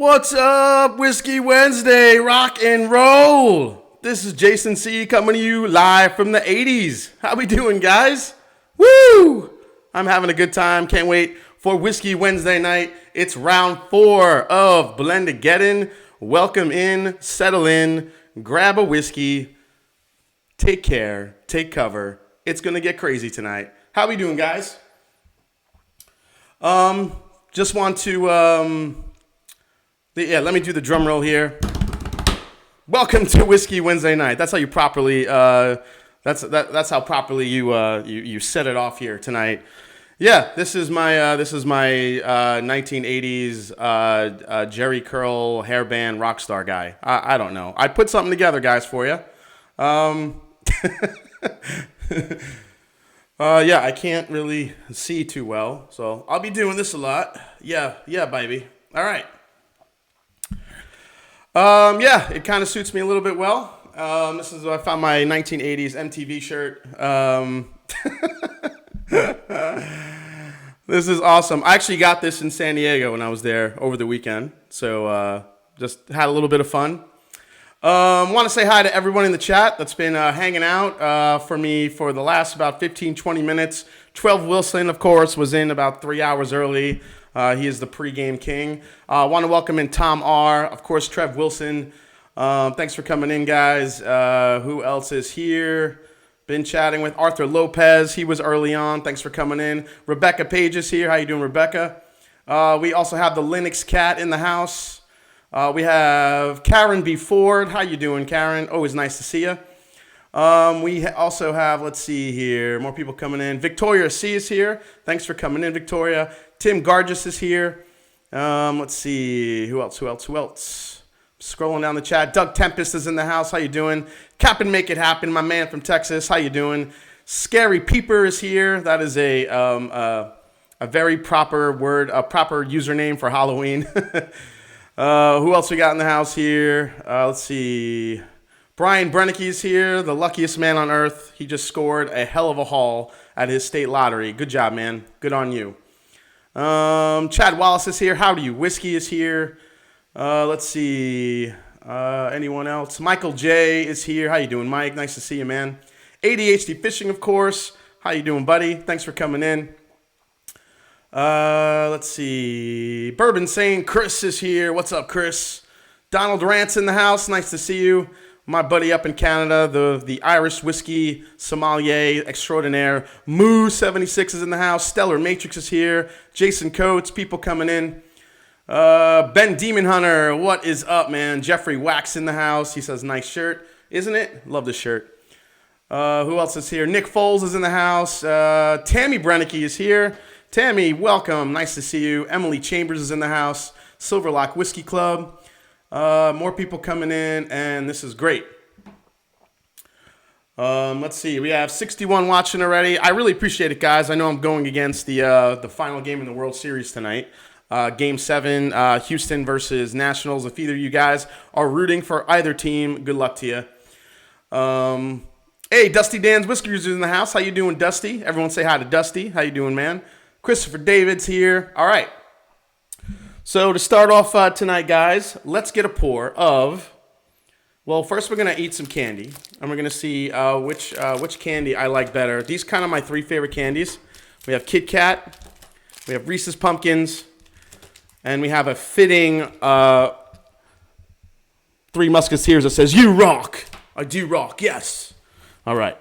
What's up, Whiskey Wednesday, rock and roll? This is Jason C. coming to you live from the 80s. How we doing, guys? Woo! I'm having a good time. Can't wait for Whiskey Wednesday night. It's round 4 of Blendageddon. Welcome in, settle in, grab a whiskey, take care, take cover. It's going to get crazy tonight. How we doing, guys? Just want to... let me do the drum roll here. Welcome to Whiskey Wednesday night. That's how you properly. That's how properly you set it off here tonight. Yeah, this is my 1980s Jerry Curl hairband rock star guy. I don't know. I put something together, guys, for you. Yeah, I can't really see too well, so I'll be doing this a lot. Yeah, baby. All right. Yeah, it kind of suits me a little bit well. I found my 1980s MTV shirt. This is awesome. I actually got this in San Diego when I was there over the weekend. So, just had a little bit of fun. Want to say hi to everyone in the chat that's been hanging out for me for the last about 15, 20 minutes. 12 Wilson, of course, was in about 3 hours early. He is the pregame king. Want to welcome in Tom R. Of course, Trev Wilson. Thanks for coming in, guys. Who else is here? Been chatting with Arthur Lopez. He was early on. Thanks for coming in. Rebecca Page is here. How you doing, Rebecca? We also have the Linux Cat in the house. We have Karen B. Ford. How you doing, Karen? Always nice to see you. We also have, let's see here, more people coming in. Victoria C. is here. Thanks for coming in, Victoria. Tim Gargis is here. Let's see. Who else? Scrolling down the chat. Doug Tempest is in the house. How you doing? Cap and Make It Happen, my man from Texas. How you doing? Scary Peeper is here. That is a very proper word, a proper username for Halloween. Who else we got in the house here? Let's see. Brian Brennicky is here, the luckiest man on earth. He just scored a hell of a haul at his state lottery. Good job, man. Good on you. Chad Wallace is here. Howdy, you. Whiskey is here. Let's see. Anyone else? Michael J is here. How you doing, Mike? Nice to see you, man. ADHD Fishing, of course. How you doing, buddy? Thanks for coming in. Let's see. Bourbon Saying Chris is here. What's up, Chris? Donald Rant's in the house. Nice to see you. My buddy up in Canada, the Irish whiskey sommelier extraordinaire. Moo76 is in the house. Stellar Matrix is here. Jason Coates, people coming in. Ben Demon Hunter, what is up, man? Jeffrey Wax in the house. He says, nice shirt. Isn't it? Love the shirt. Who else is here? Nick Foles is in the house. Tammy Brennicky is here. Tammy, welcome. Nice to see you. Emily Chambers is in the house. Silverlock Whiskey Club. More people coming in, and this is great. Let's see. We have 61 watching already. I really appreciate it, guys. I know I'm going against the final game in the World Series tonight. Game 7, Houston versus Nationals. If either of you guys are rooting for either team, good luck to you. Hey, Dusty Dan's Whiskers is in the house. How you doing, Dusty? Everyone say hi to Dusty. How you doing, man? Christopher David's here. All right. So to start off tonight, guys, let's get a pour of, well, first we're going to eat some candy, and we're going to see which candy I like better. These kind of my 3 favorite candies. We have Kit Kat, we have Reese's Pumpkins, and we have a fitting Three Musketeers that says, you rock. I do rock, yes. All right.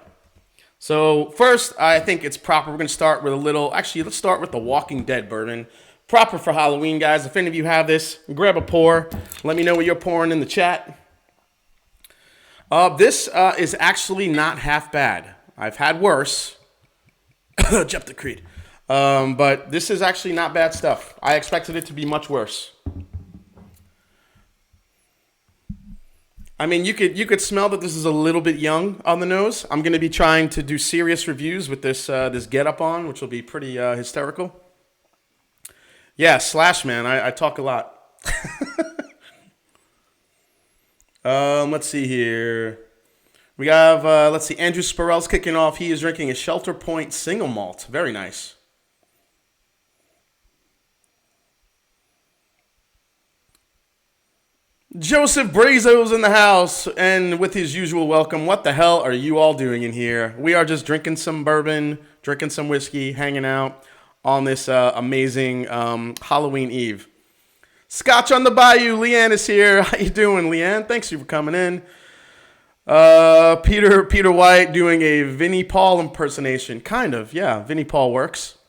So first, I think it's proper. We're going to start with let's start with the Walking Dead bourbon. Proper for Halloween, guys. If any of you have this, grab a pour. Let me know what you're pouring in the chat. This is actually not half bad. I've had worse. Jeff the Creed. But this is actually not bad stuff. I expected it to be much worse. I mean, you could smell that this is a little bit young on the nose. I'm going to be trying to do serious reviews with this getup on, which will be pretty hysterical. Yeah, Slash, man. I talk a lot. Let's see here. We have, Andrew Spurrell's kicking off. He is drinking a Shelter Point single malt. Very nice. Joseph Brazo's in the house, and with his usual welcome, what the hell are you all doing in here? We are just drinking some bourbon, drinking some whiskey, hanging out on this amazing Halloween Eve. Scotch on the Bayou, Leanne is here. How you doing, Leanne? Thanks you for coming in. Peter White doing a Vinnie Paul impersonation. Kind of, yeah, Vinnie Paul works.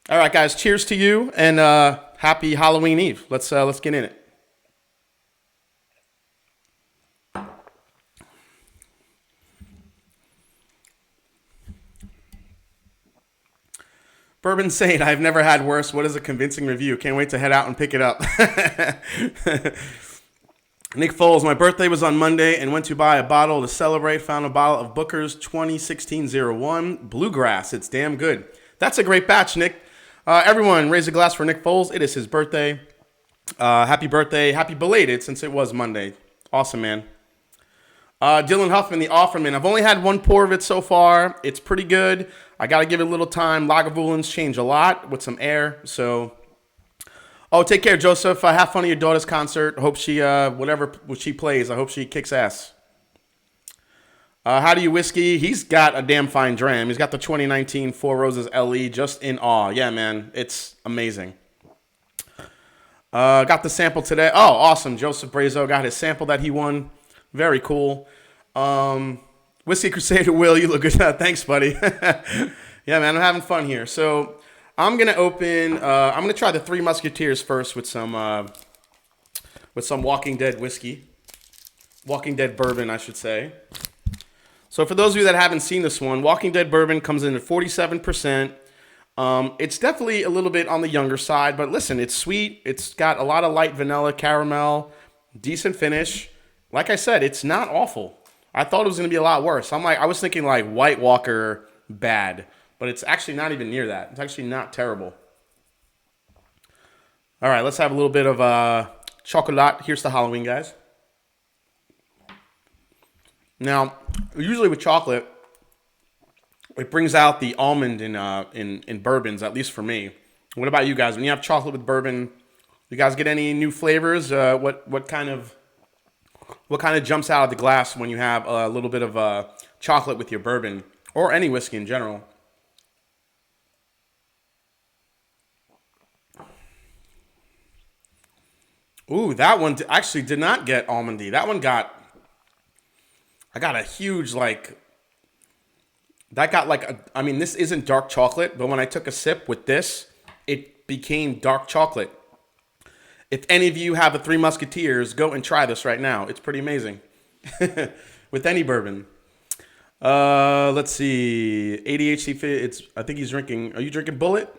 All right, guys, cheers to you, and happy Halloween Eve. Let's get in it. Bourbon Saint, I've never had worse. What is a convincing review? Can't wait to head out and pick it up. Nick Foles, my birthday was on Monday and went to buy a bottle to celebrate. Found a bottle of Booker's 2016-01 Bluegrass. It's damn good. That's a great batch, Nick. Everyone, raise a glass for Nick Foles. It is his birthday. Happy birthday. Happy belated since it was Monday. Awesome, man. Dylan Huffman, the Offerman. I've only had one pour of it so far. It's pretty good. I got to give it a little time. Lagavulins change a lot with some air. So, take care, Joseph. Have fun at your daughter's concert. Hope she, whatever she plays, I hope she kicks ass. How do you whiskey? He's got a damn fine dram. He's got the 2019 Four Roses LE, just in awe. Yeah, man. It's amazing. Got the sample today. Oh, awesome. Joseph Brazo got his sample that he won. Very cool. Whiskey Crusader Will, you look good. Thanks, buddy. Yeah, man, I'm having fun here. So I'm gonna open. I'm gonna try the Three Musketeers first with some Walking Dead whiskey, Walking Dead bourbon, I should say. So for those of you that haven't seen this one, Walking Dead bourbon comes in at 47%. It's definitely a little bit on the younger side, but listen, it's sweet. It's got a lot of light vanilla, caramel, decent finish. Like I said, it's not awful. I thought it was going to be a lot worse. I was thinking like White Walker bad, but it's actually not even near that. It's actually not terrible. All right, let's have a little bit of chocolat. Here's the Halloween, guys. Now, usually with chocolate, it brings out the almond in bourbons, at least for me. What about you guys? When you have chocolate with bourbon, you guys get any new flavors? What kind of jumps out of the glass when you have a little bit of chocolate with your bourbon or any whiskey in general? Ooh, that one actually did not get almondy. That one I got a huge this isn't dark chocolate, but when I took a sip with this, it became dark chocolate. If any of you have a Three Musketeers, go and try this right now. It's pretty amazing. With any bourbon. Let's see. ADHD fit. I think he's drinking. Are you drinking Bullet?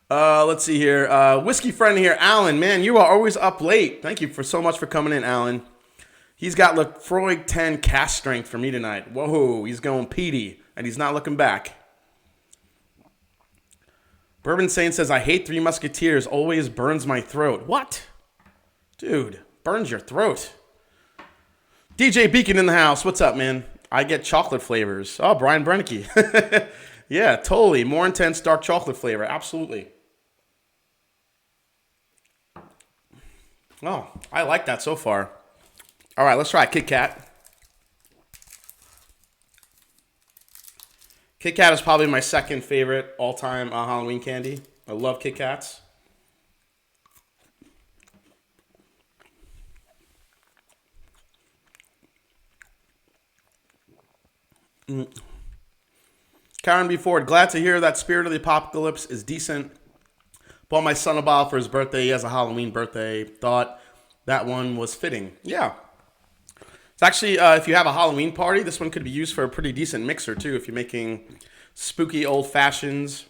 Let's see here. Whiskey friend here, Alan. Man, you are always up late. Thank you so much for coming in, Alan. He's got Lefroy 10 cast strength for me tonight. Whoa, he's going Petey, and he's not looking back. Bourbon Saint says, I hate Three Musketeers. Always burns my throat. What? Dude, burns your throat. DJ Beacon in the house. What's up, man? I get chocolate flavors. Oh, Brian Brennicky. Yeah, totally. More intense dark chocolate flavor. Absolutely. Oh, I like that so far. All right, let's try Kit Kat. Kit Kat is probably my second favorite all-time Halloween candy. I love Kit Kats. Karen B. Ford, glad to hear that Spirit of the Apocalypse is decent. Bought my son a bottle for his birthday. He has a Halloween birthday. Thought that one was fitting. Yeah. It's actually, if you have a Halloween party, this one could be used for a pretty decent mixer, too, if you're making spooky old fashions.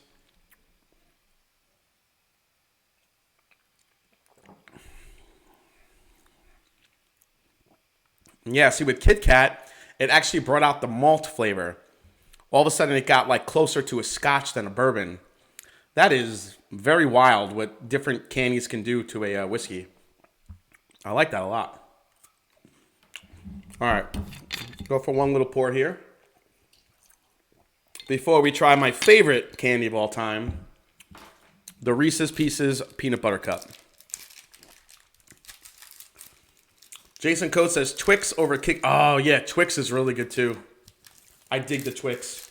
Yeah, see, with Kit Kat, it actually brought out the malt flavor. All of a sudden, it got like closer to a scotch than a bourbon. That is very wild what different candies can do to a whiskey. I like that a lot. All right, go for one little pour here. Before we try my favorite candy of all time, the Reese's Pieces Peanut Butter Cup. Jason Coates says Twix over Kick. Oh, yeah, Twix is really good, too. I dig the Twix.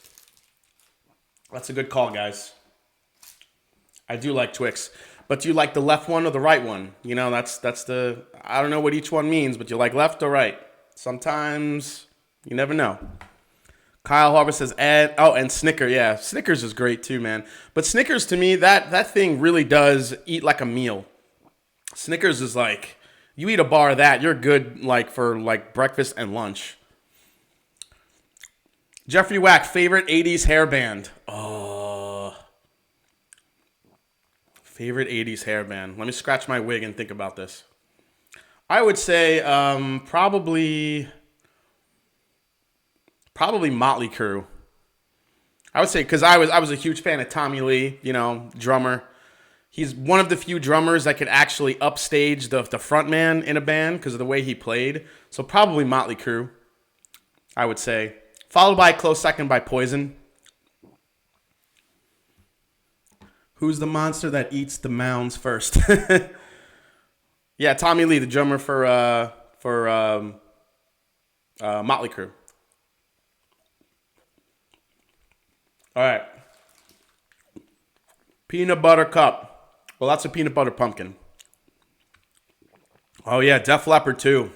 That's a good call, guys. I do like Twix. But do you like the left one or the right one? You know, that's the... I don't know what each one means, but you like left or right? Sometimes you never know. Kyle Harbour says, and Snickers. Yeah, Snickers is great, too, man. But Snickers, to me, that thing really does eat like a meal. Snickers is like... You eat a bar of that, you're good like for like breakfast and lunch. Jeffrey Wack, favorite 80s hairband. Oh. Favorite 80s hairband. Let me scratch my wig and think about this. I would say probably Motley Crue. I would say because I was a huge fan of Tommy Lee, you know, drummer. He's one of the few drummers that could actually upstage the front man in a band because of the way he played. So probably Motley Crue, I would say. Followed by a close second by Poison. Who's the monster that eats the mounds first? Yeah, Tommy Lee, the drummer for Motley Crue. All right. Peanut Butter Cup. Well, that's a peanut butter pumpkin. Oh, yeah, Def Leppard, too.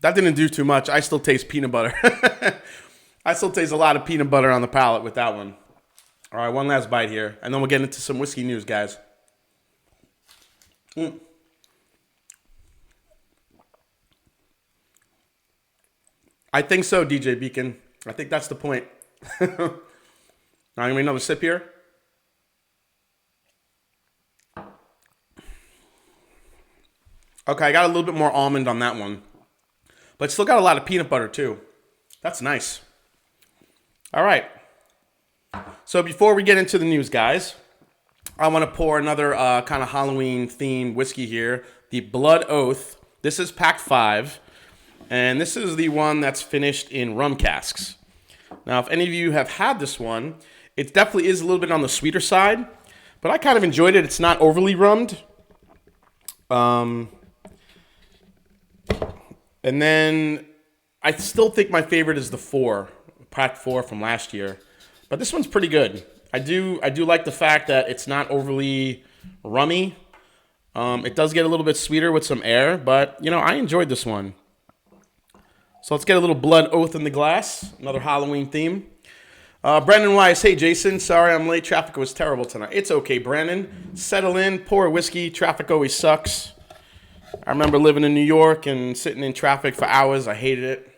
That didn't do too much. I still taste peanut butter. I still taste a lot of peanut butter on the palate with that one. All right, one last bite here, and then we'll get into some whiskey news, guys. I think so, DJ Beacon. I think that's the point. All right, give me another sip here. Okay, I got a little bit more almond on that one. But still got a lot of peanut butter, too. That's nice. All right. So before we get into the news, guys, I want to pour another kind of Halloween-themed whiskey here. The Blood Oath. This is pack 5. And this is the one that's finished in rum casks. Now, if any of you have had this one, it definitely is a little bit on the sweeter side. But I kind of enjoyed it. It's not overly rummed. And then I still think my favorite is the 4, pack 4 from last year. But this one's pretty good. I do like the fact that it's not overly rummy. It does get a little bit sweeter with some air, but, you know, I enjoyed this one. So let's get a little Blood Oath in the glass. Another Halloween theme. Brandon Wise, hey, Jason. Sorry I'm late. Traffic was terrible tonight. It's okay, Brandon. Settle in. Pour a whiskey. Traffic always sucks. I remember living in New York and sitting in traffic for hours. I hated it.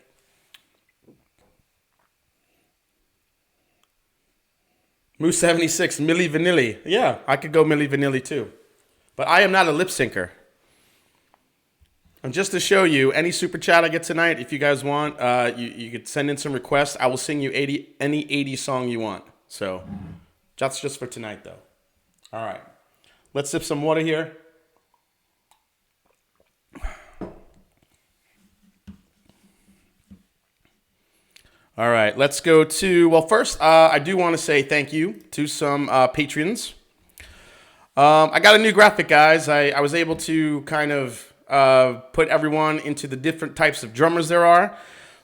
Moose 76, Milli Vanilli. Yeah, I could go Milli Vanilli too. But I am not a lip syncer. And just to show you, any super chat I get tonight, if you guys want, you could send in some requests. I will sing you any 80s song you want. So that's just for tonight, though. All right. Let's sip some water here. All right, let's go to, well, first, I do want to say thank you to some patrons. I got a new graphic, guys. I was able to kind of put everyone into the different types of drummers there are.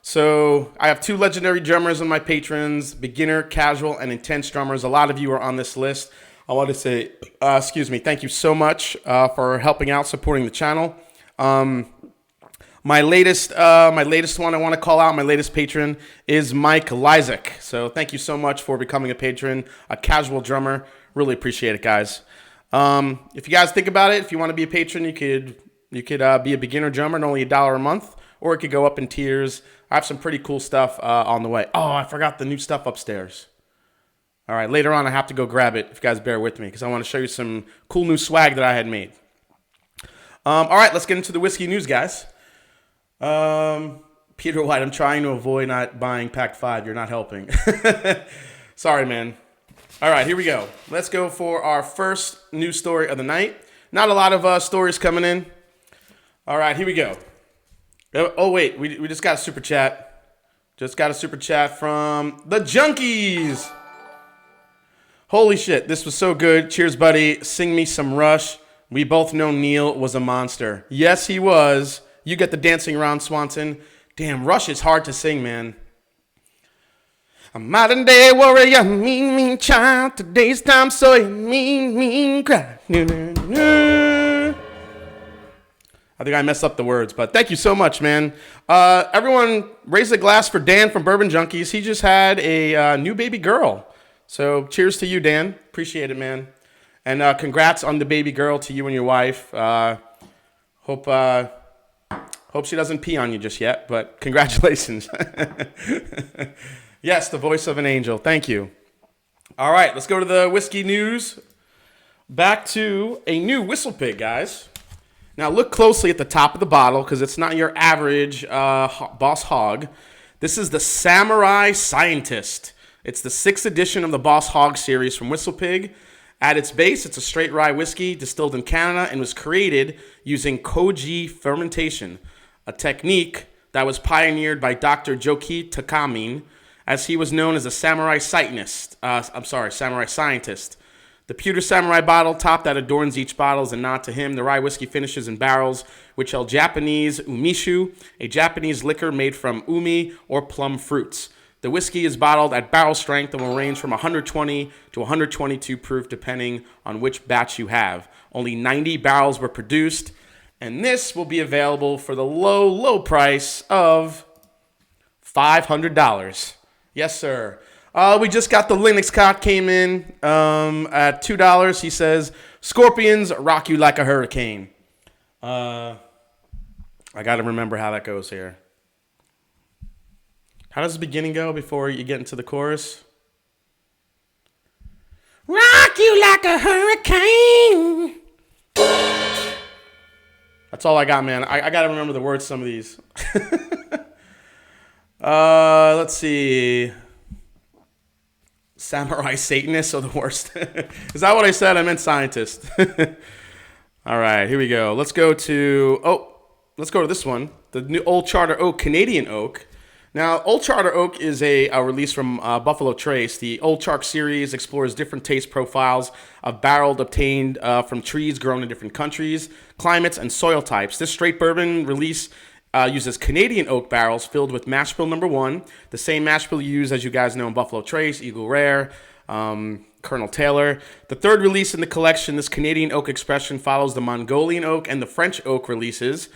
So I have 2 legendary drummers on my patrons, beginner, casual, and intense drummers. A lot of you are on this list. I want to say, thank you so much for helping out, supporting the channel. My latest one I want to call out, my latest patron, is Mike Lysak. So thank you so much for becoming a patron, a casual drummer. Really appreciate it, guys. If you guys think about it, if you want to be a patron, you could be a beginner drummer and only $1 a month, or it could go up in tiers. I have some pretty cool stuff on the way. Oh, I forgot the new stuff upstairs. All right, later on I have to go grab it, if you guys bear with me, because I want to show you some cool new swag that I had made. All right, let's get into the whiskey news, guys. Peter White, I'm trying to avoid not buying pack 5. You're not helping. Sorry, man. All right, here we go. Let's go for our first news story of the night. Not a lot of stories coming in. All right, here we go. Oh, wait. We just got a super chat. Just got a super chat from the Junkies. Holy shit. This was so good. Cheers, buddy. Sing me some Rush. We both know Neil was a monster. Yes, he was. You get the dancing around, Swanson. Damn, Rush is hard to sing, man. A modern day warrior, mean child. Today's time, so you mean cry. I think I messed up the words, but thank you so much, man. Everyone, raise a glass for Dan from Bourbon Junkies. He just had a new baby girl. So cheers to you, Dan. Appreciate it, man. And congrats on the baby girl to you and your wife. Hope she doesn't pee on you just yet, but congratulations. Yes, the voice of an angel. Thank you. All right, let's go to the whiskey news. Back to a new Whistle Pig, guys. Now, look closely at the top of the bottle because it's not your average Boss Hog. This is the Samurai Scientist. It's the 6th edition of the Boss Hog series from Whistle Pig. At its base, it's a straight rye whiskey distilled in Canada and was created using koji fermentation, a technique that was pioneered by Dr. Joki Takamine, as he was known as a samurai scientist. The pewter samurai bottle top that adorns each bottle is a nod to him. The rye whiskey finishes in barrels which held Japanese umishu, a Japanese liquor made from umi or plum fruits. The whiskey is bottled at barrel strength and will range from 120 to 122 proof depending on which batch you have. Only 90 barrels were produced, and this will be available for the low price of $500. Yes, sir. We just got the Linux Cot came in at $2. He says, Scorpions rock you like a hurricane. I got to remember how that goes here. How does the beginning go before you get into the chorus? Rock you like a hurricane. That's all I got, man. I got to remember the words to some of these. Let's see. Samurai Satanists are the worst. Is that what I said? I meant scientist. All right, here we go. Let's go to this one. The new Old Charter Oak Canadian Oak. Now, Old Charter Oak is a release from Buffalo Trace. The Old Chark series explores different taste profiles of barrel obtained from trees grown in different countries, climates, and soil types. This straight bourbon release uses Canadian oak barrels filled with mash bill number 1, the same mash bill used, as you guys know, in Buffalo Trace, Eagle Rare, Colonel Taylor. The third release in the collection, this Canadian oak expression, follows the Mongolian oak and the French oak releases.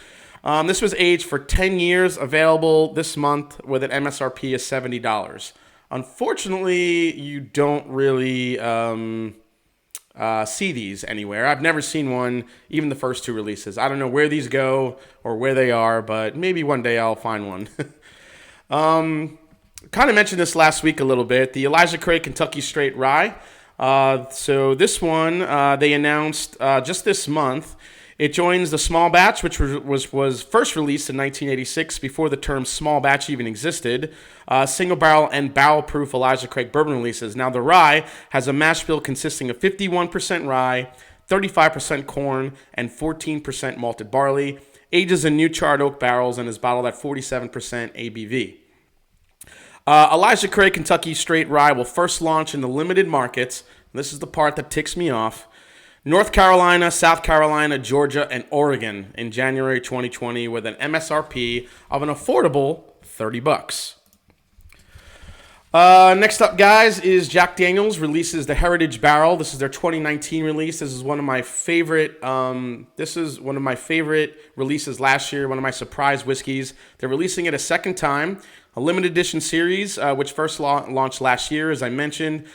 This was aged for 10 years, available this month with an MSRP of $70. Unfortunately, you don't really see these anywhere. I've never seen one, even the first 2 releases. I don't know where these go or where they are, but maybe one day I'll find one. Kind of mentioned this last week a little bit. The Elijah Craig Kentucky Straight Rye. So this one, they announced just this month. It joins the small batch, which was first released in 1986 before the term small batch even existed. Single barrel and barrel proof Elijah Craig bourbon releases. Now the rye has a mash bill consisting of 51% rye, 35% corn, and 14% malted barley. Ages in new charred oak barrels and is bottled at 47% ABV. Elijah Craig Kentucky Straight Rye will first launch in the limited markets. This is the part that ticks me off. North Carolina, South Carolina, Georgia, and Oregon in January 2020 with an MSRP of an affordable $30. Next up, guys, is Jack Daniel's releases the Heritage Barrel. This is their 2019 release. This is one of my favorite. Releases last year. One of my surprise whiskeys. They're releasing it a second time. A limited edition series, which first launched last year, as I mentioned.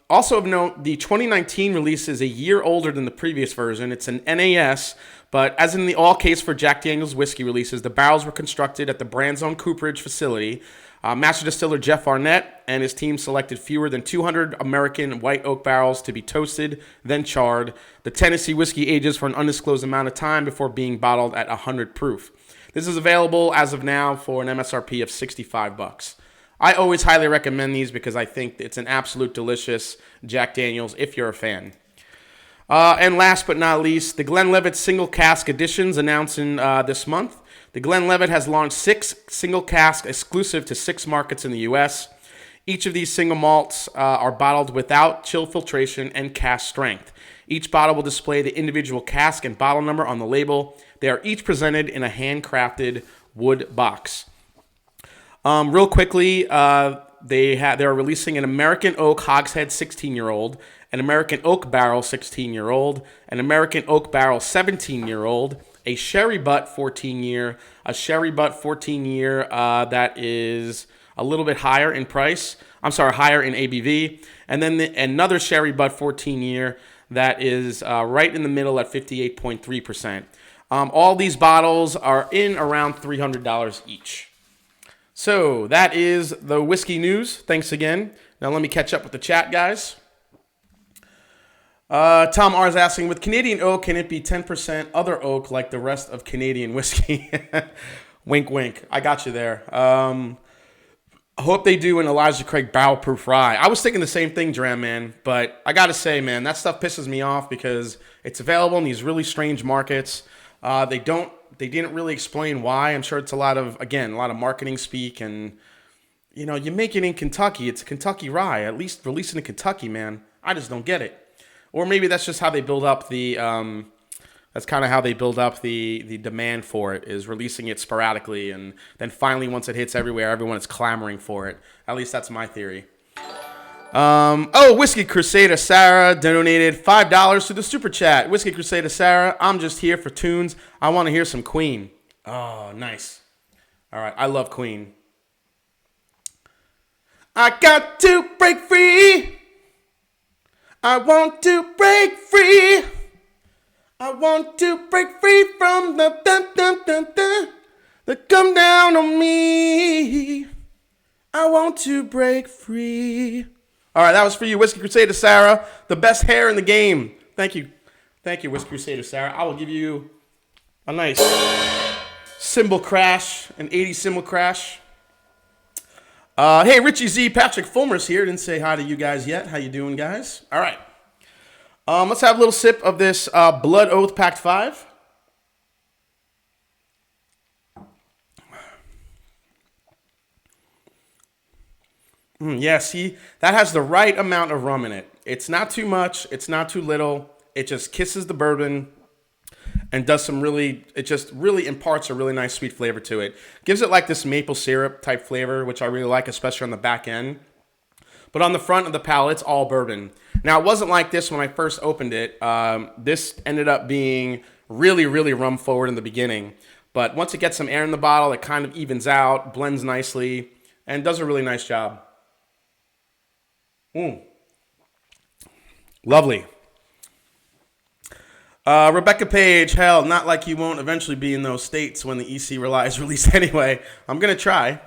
Also of note, the 2019 release is a year older than the previous version. It's an NAS, but as in all case for Jack Daniel's whiskey releases, the barrels were constructed at the Brand's own Cooperage facility. Master distiller Jeff Arnett and his team selected fewer than 200 American white oak barrels to be toasted, then charred. The Tennessee whiskey ages for an undisclosed amount of time before being bottled at 100 proof. This is available as of now for an MSRP of $65. I always highly recommend these because I think it's an absolute delicious Jack Daniel's if you're a fan. And last but not least, the Glenlivet Single Cask Editions announcing this month. The Glenlivet has launched 6 single cask exclusive to 6 markets in the U.S. Each of these single malts are bottled without chill filtration and cask strength. Each bottle will display the individual cask and bottle number on the label. They are each presented in a handcrafted wood box. Real quickly, they're releasing an American Oak Hogshead 16-year-old, an American Oak Barrel 16-year-old, an American Oak Barrel 17-year-old, a Sherry Butt 14-year, a Sherry Butt 14-year that is a little bit higher in price. I'm sorry, higher in ABV, and then another Sherry Butt 14-year that is right in the middle at 58.3%. All these bottles are in around $300 each. So that is the whiskey news. Thanks again. Now let me catch up with the chat, guys. Tom R is asking, with Canadian oak, can it be 10% other oak like the rest of Canadian whiskey? Wink, wink. I got you there. I hope they do an Elijah Craig barrel proof rye. I was thinking the same thing, Dram, man. But I got to say, man, that stuff pisses me off because it's available in these really strange markets. They didn't really explain why. I'm sure it's a lot of marketing speak. And, you make it in Kentucky. It's a Kentucky rye. At least release it in Kentucky, man. I just don't get it. Or maybe that's just how they build up the... That's kind of how they build up the demand for it, is releasing it sporadically, and then finally once it hits everywhere, everyone is clamoring for it. At least that's my theory. Whiskey Crusader Sarah donated $5 to the super chat. Whiskey Crusader Sarah, I'm just here for tunes. I want to hear some Queen. Oh, nice. All right, I love Queen. I got to break free. I want to break free. I want to break free from the that come down on me. I want to break free. All right, that was for you, Whiskey Crusader Sarah. The best hair in the game. Thank you. Thank you, Whiskey Crusader Sarah. I will give you a nice cymbal crash, an 80 cymbal crash. Hey, Richie Z, Patrick Fulmer's here. Didn't say hi to you guys yet. How you doing, guys? All right. Let's have a little sip of this Blood Oath Pact 5. Yeah, see, that has the right amount of rum in it. It's not too much. It's not too little. It just kisses the bourbon and does it just really imparts a really nice sweet flavor to it. Gives it like this maple syrup type flavor, which I really like, especially on the back end. But on the front of the palate, it's all bourbon. Now, it wasn't like this when I first opened it. This ended up being really, really rum forward in the beginning. But once it gets some air in the bottle, it kind of evens out, blends nicely, and does a really nice job. Lovely. Rebecca Page, hell, not like you won't eventually be in those states when the EC is released anyway. I'm going to try.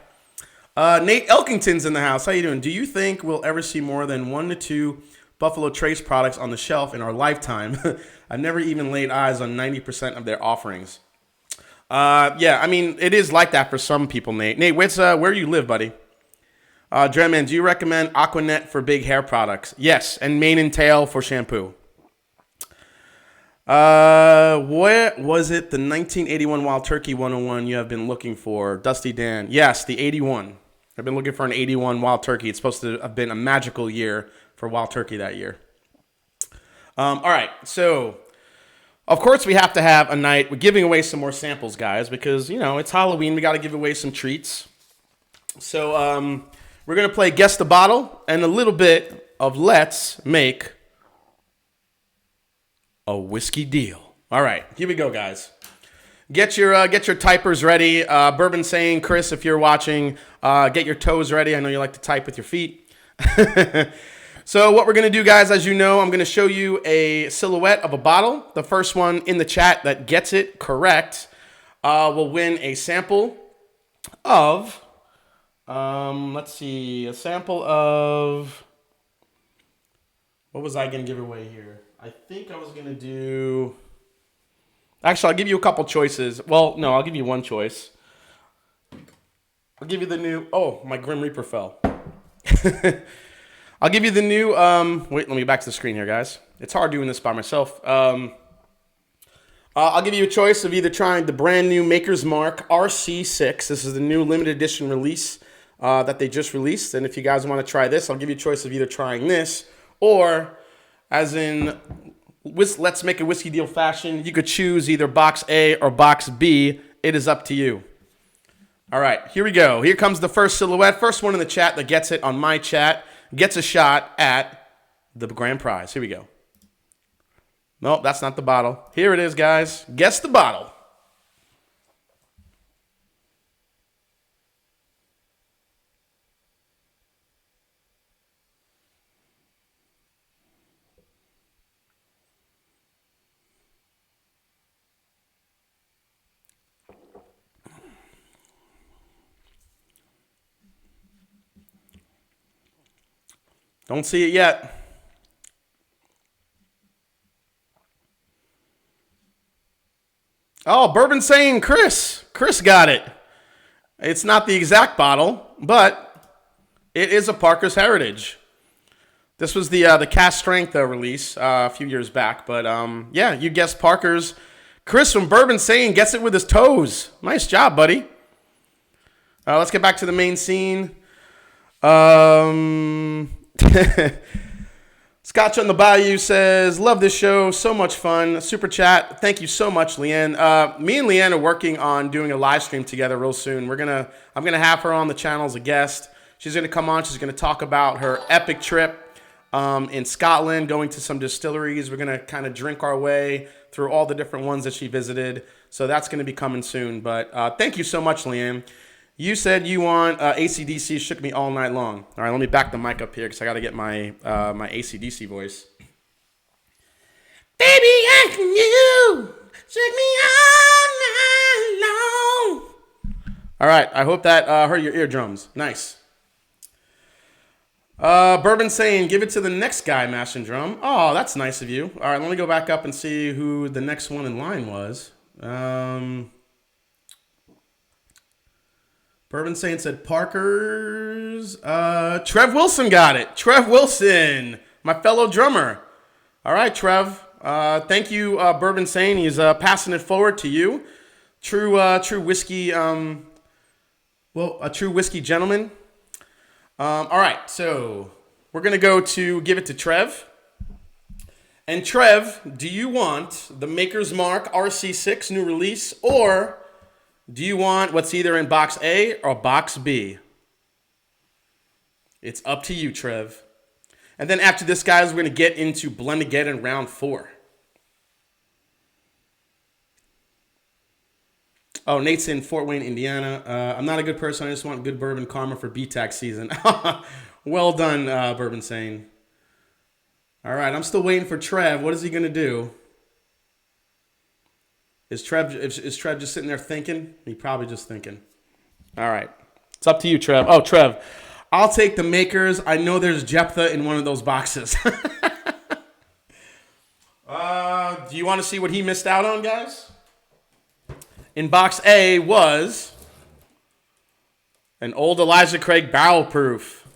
Nate Elkington's in the house. How you doing? Do you think we'll ever see more than 1 to 2 Buffalo Trace products on the shelf in our lifetime? I've never even laid eyes on 90% of their offerings. Yeah, I mean, it is like that for some people, Nate. Nate, where you live, buddy? Dreadman, do you recommend Aquanet for big hair products? Yes, and Mane and Tail for shampoo. What was it? The 1981 Wild Turkey 101 you have been looking for? Dusty Dan. Yes, the 81. I've been looking for an 81 Wild Turkey. It's supposed to have been a magical year for Wild Turkey that year. All right, so of course we have to have a night. We're giving away some more samples, guys, because, it's Halloween. We got to give away some treats. So we're going to play Guess the Bottle and a little bit of Let's Make a Whiskey Deal. All right, here we go, guys. Get your typers ready. Bourbon saying, Chris, if you're watching, get your toes ready. I know you like to type with your feet. So what we're going to do, guys, as you know, I'm going to show you a silhouette of a bottle. The first one in the chat that gets it correct will win a sample of, let's see, a sample of, what was I going to give away here? I think I was going to do, actually, I'll give you a couple choices. Well, no, I'll give you one choice. I'll give you the new, oh, my Grim Reaper fell. I'll give you the new, wait, let me get back to the screen here, guys. It's hard doing this by myself. I'll I'll give you a choice of either trying the brand new Maker's Mark RC6. This is the new limited edition release that they just released. And if you guys want to try this, I'll give you a choice of either trying this or, as in Let's Make a Whiskey Deal fashion, you could choose either box A or box B. It is up to you. All right, here we go. Here comes the first silhouette. First one in the chat that gets it on my chat gets a shot at the grand prize. Here we go. Nope, that's not the bottle. Here it is, guys. Guess the bottle. Don't see it yet. Oh, Bourbon saying Chris. Chris got it. It's not the exact bottle, but it is a Parker's Heritage. This was the cast strength release a few years back, but yeah, you guessed Parker's. Chris from Bourbon saying gets it with his toes. Nice job, buddy. Let's get back to the main scene. Scotch on the Bayou says, love this show. So much fun. Super chat. Thank you so much, Leanne. Me and Leanne are working on doing a live stream together real soon. I'm going to have her on the channel as a guest. She's going to come on. She's going to talk about her epic trip in Scotland, going to some distilleries. We're going to kind of drink our way through all the different ones that she visited. So that's going to be coming soon. But thank you so much, Leanne. You said you want AC/DC Shook Me All Night Long. All right, let me back the mic up here because I got to get my my AC/DC voice. Baby, I you shook me all night long. All right, I hope that hurt your eardrums. Nice. Bourbon saying, give it to the next guy, Mash and Drum. Oh, that's nice of you. All right, let me go back up and see who the next one in line was. Bourbon saying said Parker's. Trev Wilson got it. Trev Wilson, my fellow drummer. All right, Trev. Thank you, Bourbon saying. He's passing it forward to you. True whiskey. A true whiskey gentleman. All right, so we're going to go to give it to Trev. And Trev, do you want the Maker's Mark RC6 new release, or do you want what's either in box A or box B? It's up to you, Trev. And then after this, guys, we're going to get into Blendageddon round 4. Oh, Nate's in Fort Wayne, Indiana. I'm not a good person. I just want good bourbon karma for BTAC season. Well done, Bourbon saying. All right, I'm still waiting for Trev. What is he going to do? Is Trev just sitting there thinking? He's probably just thinking. All right. It's up to you, Trev. Oh, Trev. I'll take the Makers. I know there's Jephthah in one of those boxes. Do you want to see what he missed out on, guys? In box A was an old Elijah Craig barrel proof.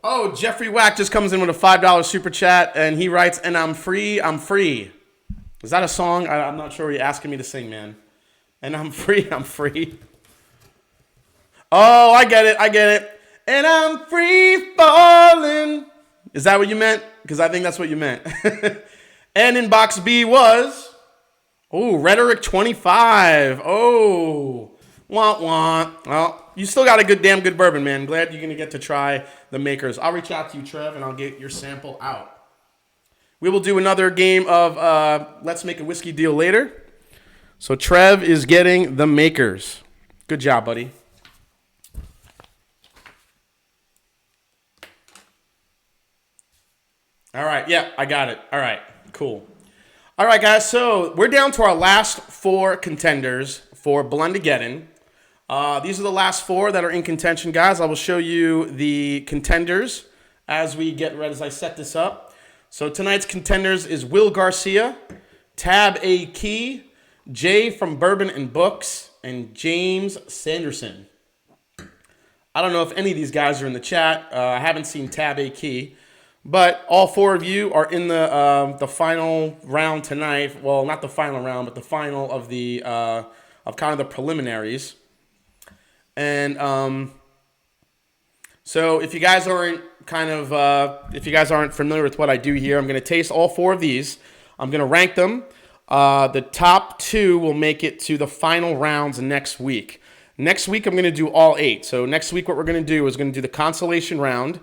Oh, Jeffrey Wack just comes in with a $5 super chat, and he writes, and I'm free, I'm free. Is that a song? I'm not sure what you're asking me to sing, man. And I'm free, I'm free. Oh, I get it. And I'm free falling. Is that what you meant? Because I think that's what you meant. And in box B was, Rhetoric 25. Oh, wah, wah. Well, you still got a damn good bourbon, man. Glad you're going to get to try the Makers. I'll reach out to you, Trev, and I'll get your sample out. We will do another game of Let's Make a Whiskey Deal later. So Trev is getting the Makers. Good job, buddy. All right, yeah, I got it. All right, cool. All right, guys, so we're down to our last 4 contenders for Blendageddon. These are the last 4 that are in contention, guys. I will show you the contenders as I set this up. So tonight's contenders is Will Garcia, Tab A. Key, Jay from Bourbon and Books, and James Sanderson. I don't know if any of these guys are in the chat. I haven't seen Tab A. Key. But all 4 of you are in the final round tonight. Well, not the final round, but the final of the of kind of the preliminaries. And so if you guys aren't if you guys aren't familiar with what I do here, I'm going to taste all 4 of these. I'm going to rank them. The top 2 will make it to the final rounds next week. Next week, I'm going to do all 8. So next week, what we're going to do is going to do the consolation round.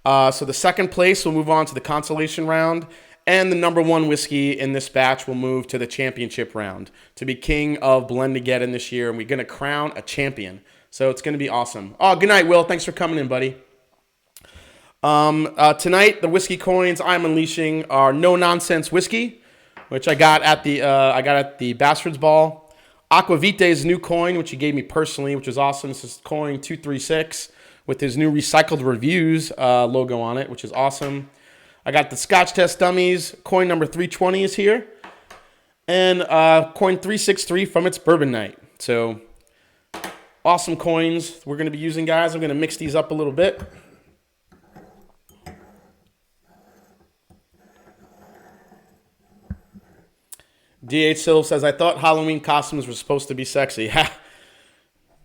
So the second place will move on to the consolation round, and the number 1 whiskey in this batch will move to the championship round to be king of Blendageddon this year, and we're going to crown a champion. So it's going to be awesome. Oh, good night, Will. Thanks for coming in, buddy. Tonight, the whiskey coins I'm unleashing are No Nonsense Whiskey, which I got at the Bastards Ball. Aquavite's new coin, which he gave me personally, which is awesome. This is coin 236 with his new Recycled Reviews logo on it, which is awesome. I got the Scotch Test Dummies. Coin number 320 is here. And coin 363 from its Bourbon Night. So, awesome coins we're going to be using, guys. I'm going to mix these up a little bit. D.H. Silv says, I thought Halloween costumes were supposed to be sexy. Ha!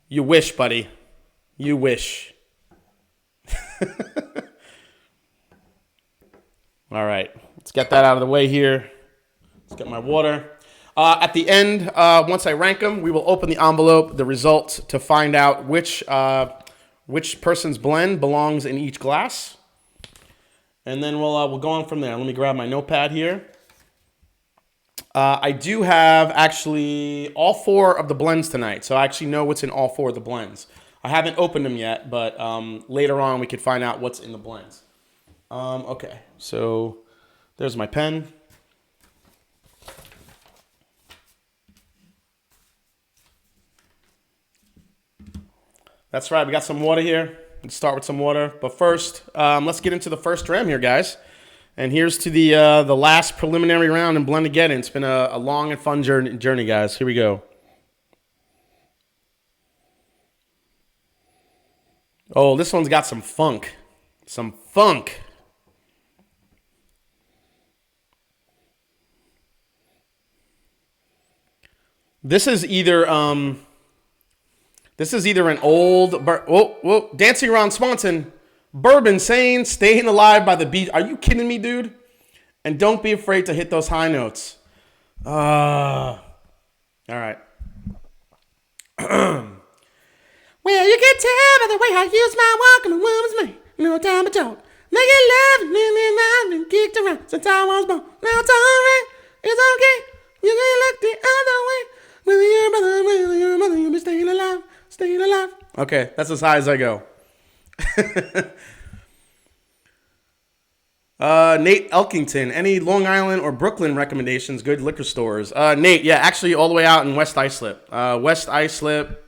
You wish, buddy. You wish. All right. Let's get that out of the way here. Let's get my water. At the end, once I rank them, we will open the envelope, the results, to find out which person's blend belongs in each glass. And then we'll go on from there. Let me grab my notepad here. I do have actually all 4 of the blends tonight, so I actually know what's in all 4 of the blends. I haven't opened them yet, but later on we could find out what's in the blends. Okay, so there's my pen. That's right, we got some water here. Let's start with some water. But first, let's get into the first dram here, guys. And here's to the last preliminary round in Blendageddon. It's been a long and fun journey, guys. Here we go. Oh, this one's got some funk. Some funk. This is either an old Dancing Around Swanson. Bourbon saying, staying alive by the beach. Are you kidding me, dude? And don't be afraid to hit those high notes. All right. Well, you can tell by the way I use my walk and a woman's man. No time to talk. Making love and I've been kicked around since I was born. Now it's all right. It's okay. You can look the other way. Whether your brother, whether your mother, you'll be staying alive. Staying alive. Okay, that's as high as I go. Nate Elkington, any Long Island or Brooklyn recommendations? Good liquor stores. Nate, yeah, actually all the way out in West Islip. West Islip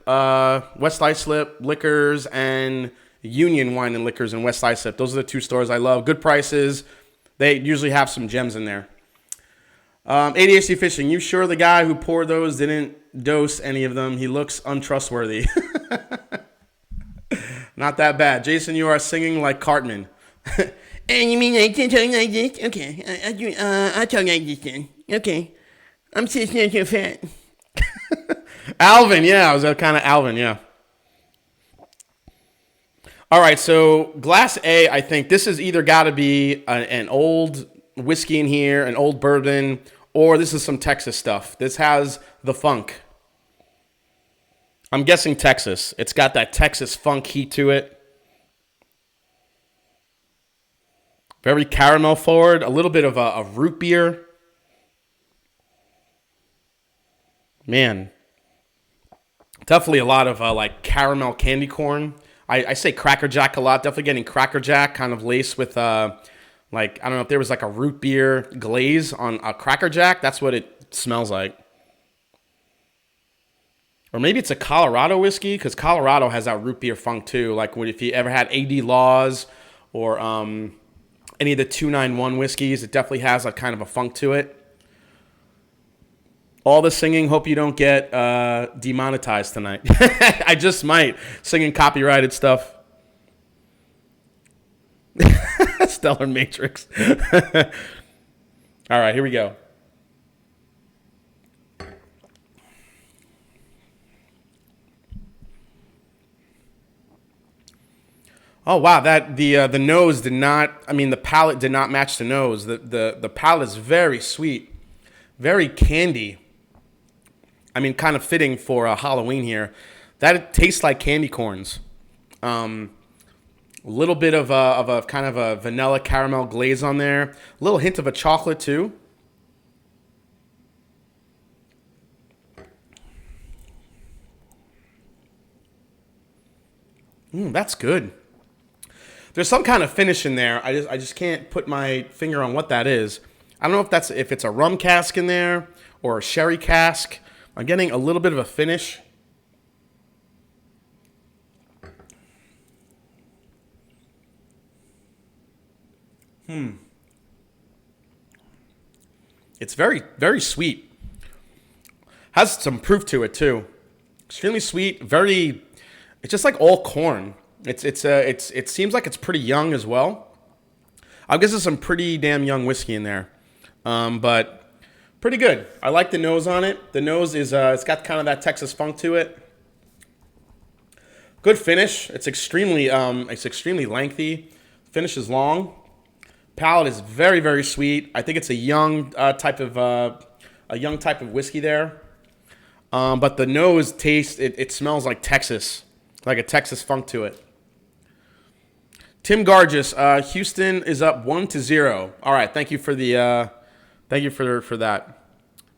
Liquors and Union Wine and Liquors in West Islip. Those are the 2 stores I love. Good prices. They usually have some gems in there. ADHD Fishing, you sure the guy who poured those didn't dose any of them? He looks untrustworthy. Not that bad. Jason, you are singing like Cartman. And you mean I can talk like this? Okay. I talk like this then. Okay. I'm 6 years too fat. Alvin, yeah. I was kind of Alvin, yeah. All right, so glass A, I think this has either got to be an old whiskey in here, an old bourbon, or this is some Texas stuff. This has the funk. I'm guessing Texas. It's got that Texas funk heat to it. Very caramel forward. A little bit of a root beer. Man. Definitely a lot of like caramel candy corn. I say Cracker Jack a lot. Definitely getting Cracker Jack kind of laced with like, I don't know if there was like a root beer glaze on a Cracker Jack. That's what it smells like. Or maybe it's a Colorado whiskey, because Colorado has that root beer funk too. Like if you ever had AD Laws or any of the 291 whiskeys, it definitely has a kind of a funk to it. All the singing, hope you don't get demonetized tonight. I just might, singing copyrighted stuff. Stellar Matrix. All right, here we go. Oh wow, that the nose did not. I mean, the palate did not match the nose. The palate is very sweet, very candy. I mean, kind of fitting for Halloween here. That tastes like candy corns. A little bit of a kind of a vanilla caramel glaze on there. A little hint of a chocolate too. That's good. There's some kind of finish in there. I just can't put my finger on what that is. I don't know if it's a rum cask in there or a sherry cask. I'm getting a little bit of a finish. It's very, very sweet. Has some proof to it too. Extremely sweet. Very. It's just like all corn. It seems like it's pretty young as well. I guess there's some pretty damn young whiskey in there, but pretty good. I like the nose on it. The nose is it's got kind of that Texas funk to it. Good finish. It's extremely lengthy. Finish is long. Palate is very, very sweet. I think it's a young type of whiskey there. But the nose taste it smells like Texas, like a Texas funk to it. Tim Gargis, Houston is up 1-0. All right, thank you for the thank you for that.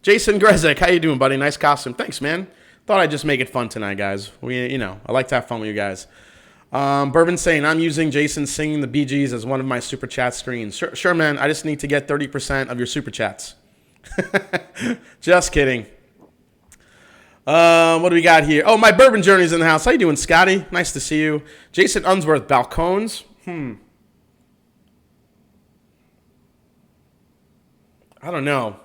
Jason Grezek, how you doing, buddy? Nice costume. Thanks, man. Thought I'd just make it fun tonight, guys. I like to have fun with you guys. Bourbon saying, I'm using Jason singing the Bee Gees as one of my super chat screens. Sure, man. I just need to get 30% of your super chats. Just kidding. What do we got here? Oh, my bourbon journey's in the house. How you doing, Scotty? Nice to see you. Jason Unsworth, Balcones. I don't know.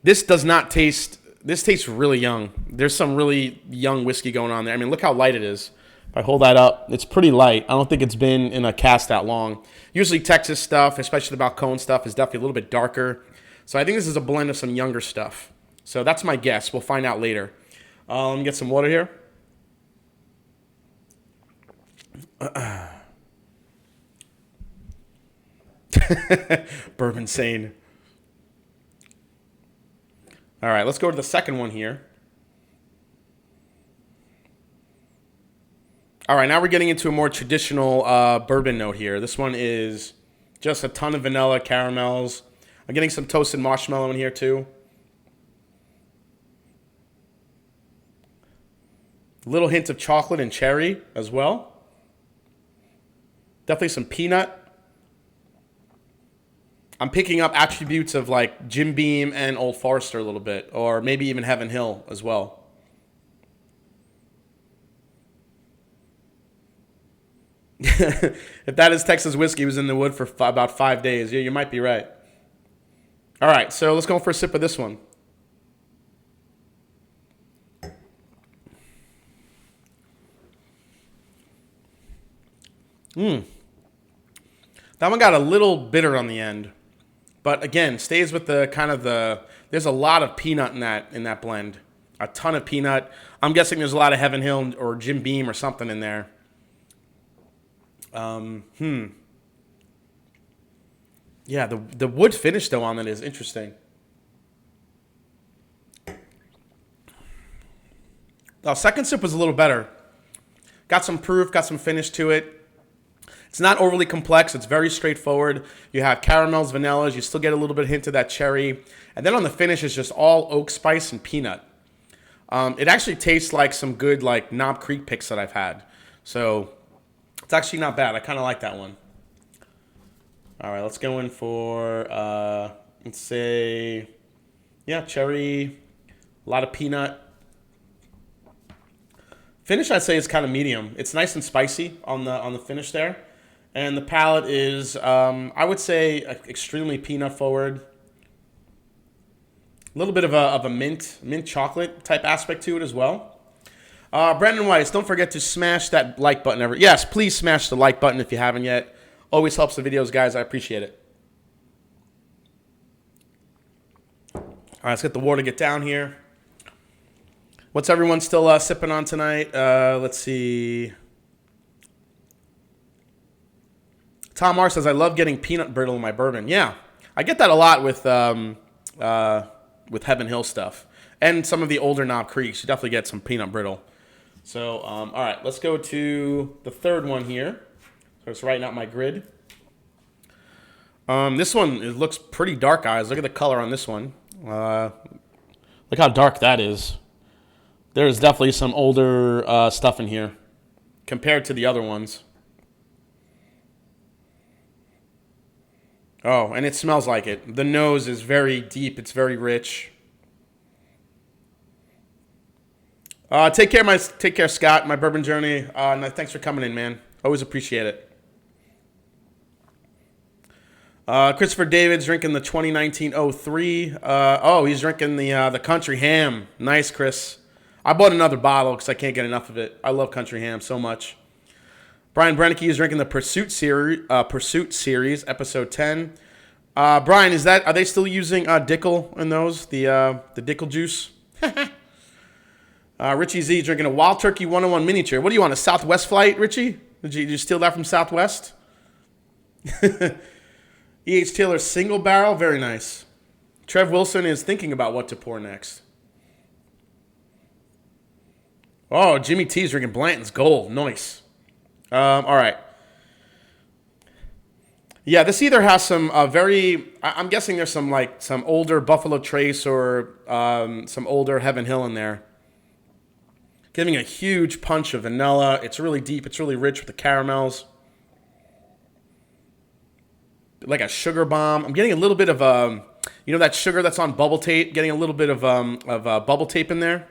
This does not taste... This tastes really young. There's some really young whiskey going on there. I mean, look how light it is. If I hold that up, it's pretty light. I don't think it's been in a cask that long. Usually Texas stuff, especially the Balcone stuff, is definitely a little bit darker. So I think this is a blend of some younger stuff. So that's my guess. We'll find out later. Let me get some water here. Bourbon sane. All right, let's go to the second one here. All right, now we're getting into a more traditional bourbon note here. This one is just a ton of vanilla caramels. I'm getting some toasted marshmallow in here too. A little hint of chocolate and cherry as well. Definitely some peanut. I'm picking up attributes of like Jim Beam and Old Forester a little bit, or maybe even Heaven Hill as well. If that is Texas whiskey, it was in the wood for about 5 days. Yeah, you might be right. All right, so let's go for a sip of this one. That one got a little bitter on the end. But again, stays with the kind of there's a lot of peanut in that blend. A ton of peanut. I'm guessing there's a lot of Heaven Hill or Jim Beam or something in there. Yeah, the wood finish though on it is interesting. Oh, second sip was a little better. Got some proof, got some finish to it. It's not overly complex. It's very straightforward. You have caramels, vanillas. You still get a little bit hint of that cherry. And then on the finish, it's just all oak spice and peanut. It actually tastes like some good like Knob Creek picks that I've had. So it's actually not bad. I kind of like that one. All right, let's go in for, let's say, yeah, cherry, a lot of peanut. Finish, I'd say, is kind of medium. It's nice and spicy on the finish there. And the palate is, I would say, extremely peanut forward. A little bit of a mint chocolate type aspect to it as well. Brandon Weiss, don't forget to smash that like button. Yes, please smash the like button if you haven't yet. Always helps the videos, guys. I appreciate it. All right, let's get the water to get down here. What's everyone still sipping on tonight? Let's see. Tom R says, I love getting peanut brittle in my bourbon. Yeah, I get that a lot with Heaven Hill stuff. And some of the older Knob Creeks. You definitely get some peanut brittle. So, all right, let's go to the third one here. So it's writing out my grid. This one, it looks pretty dark, guys. Look at the color on this one. Look how dark that is. There's definitely some older stuff in here compared to the other ones. Oh, and it smells like it. The nose is very deep. It's very rich. Take care, Scott. My bourbon journey. Thanks for coming in, man. Always appreciate it. Christopher David's drinking the 2019 03. Oh, he's drinking the Country Ham. Nice, Chris. I bought another bottle because I can't get enough of it. I love Country Ham so much. Brian Brennicky is drinking the Pursuit series, episode 10. Brian, are they still using Dickel in those? The Dickel juice? Richie Z drinking a Wild Turkey 101 miniature. What do you want, a Southwest flight, Richie? Did you steal that from Southwest? E.H. Taylor Single Barrel, very nice. Trev Wilson is thinking about what to pour next. Oh, Jimmy T's drinking Blanton's Gold. Nice. All right. Yeah, this either has some I'm guessing there's some older Buffalo Trace or some older Heaven Hill in there. Giving a huge punch of vanilla. It's really deep. It's really rich with the caramels. Like a sugar bomb. I'm getting a little bit of that sugar that's on bubble tape. Getting a little bit of bubble tape in there.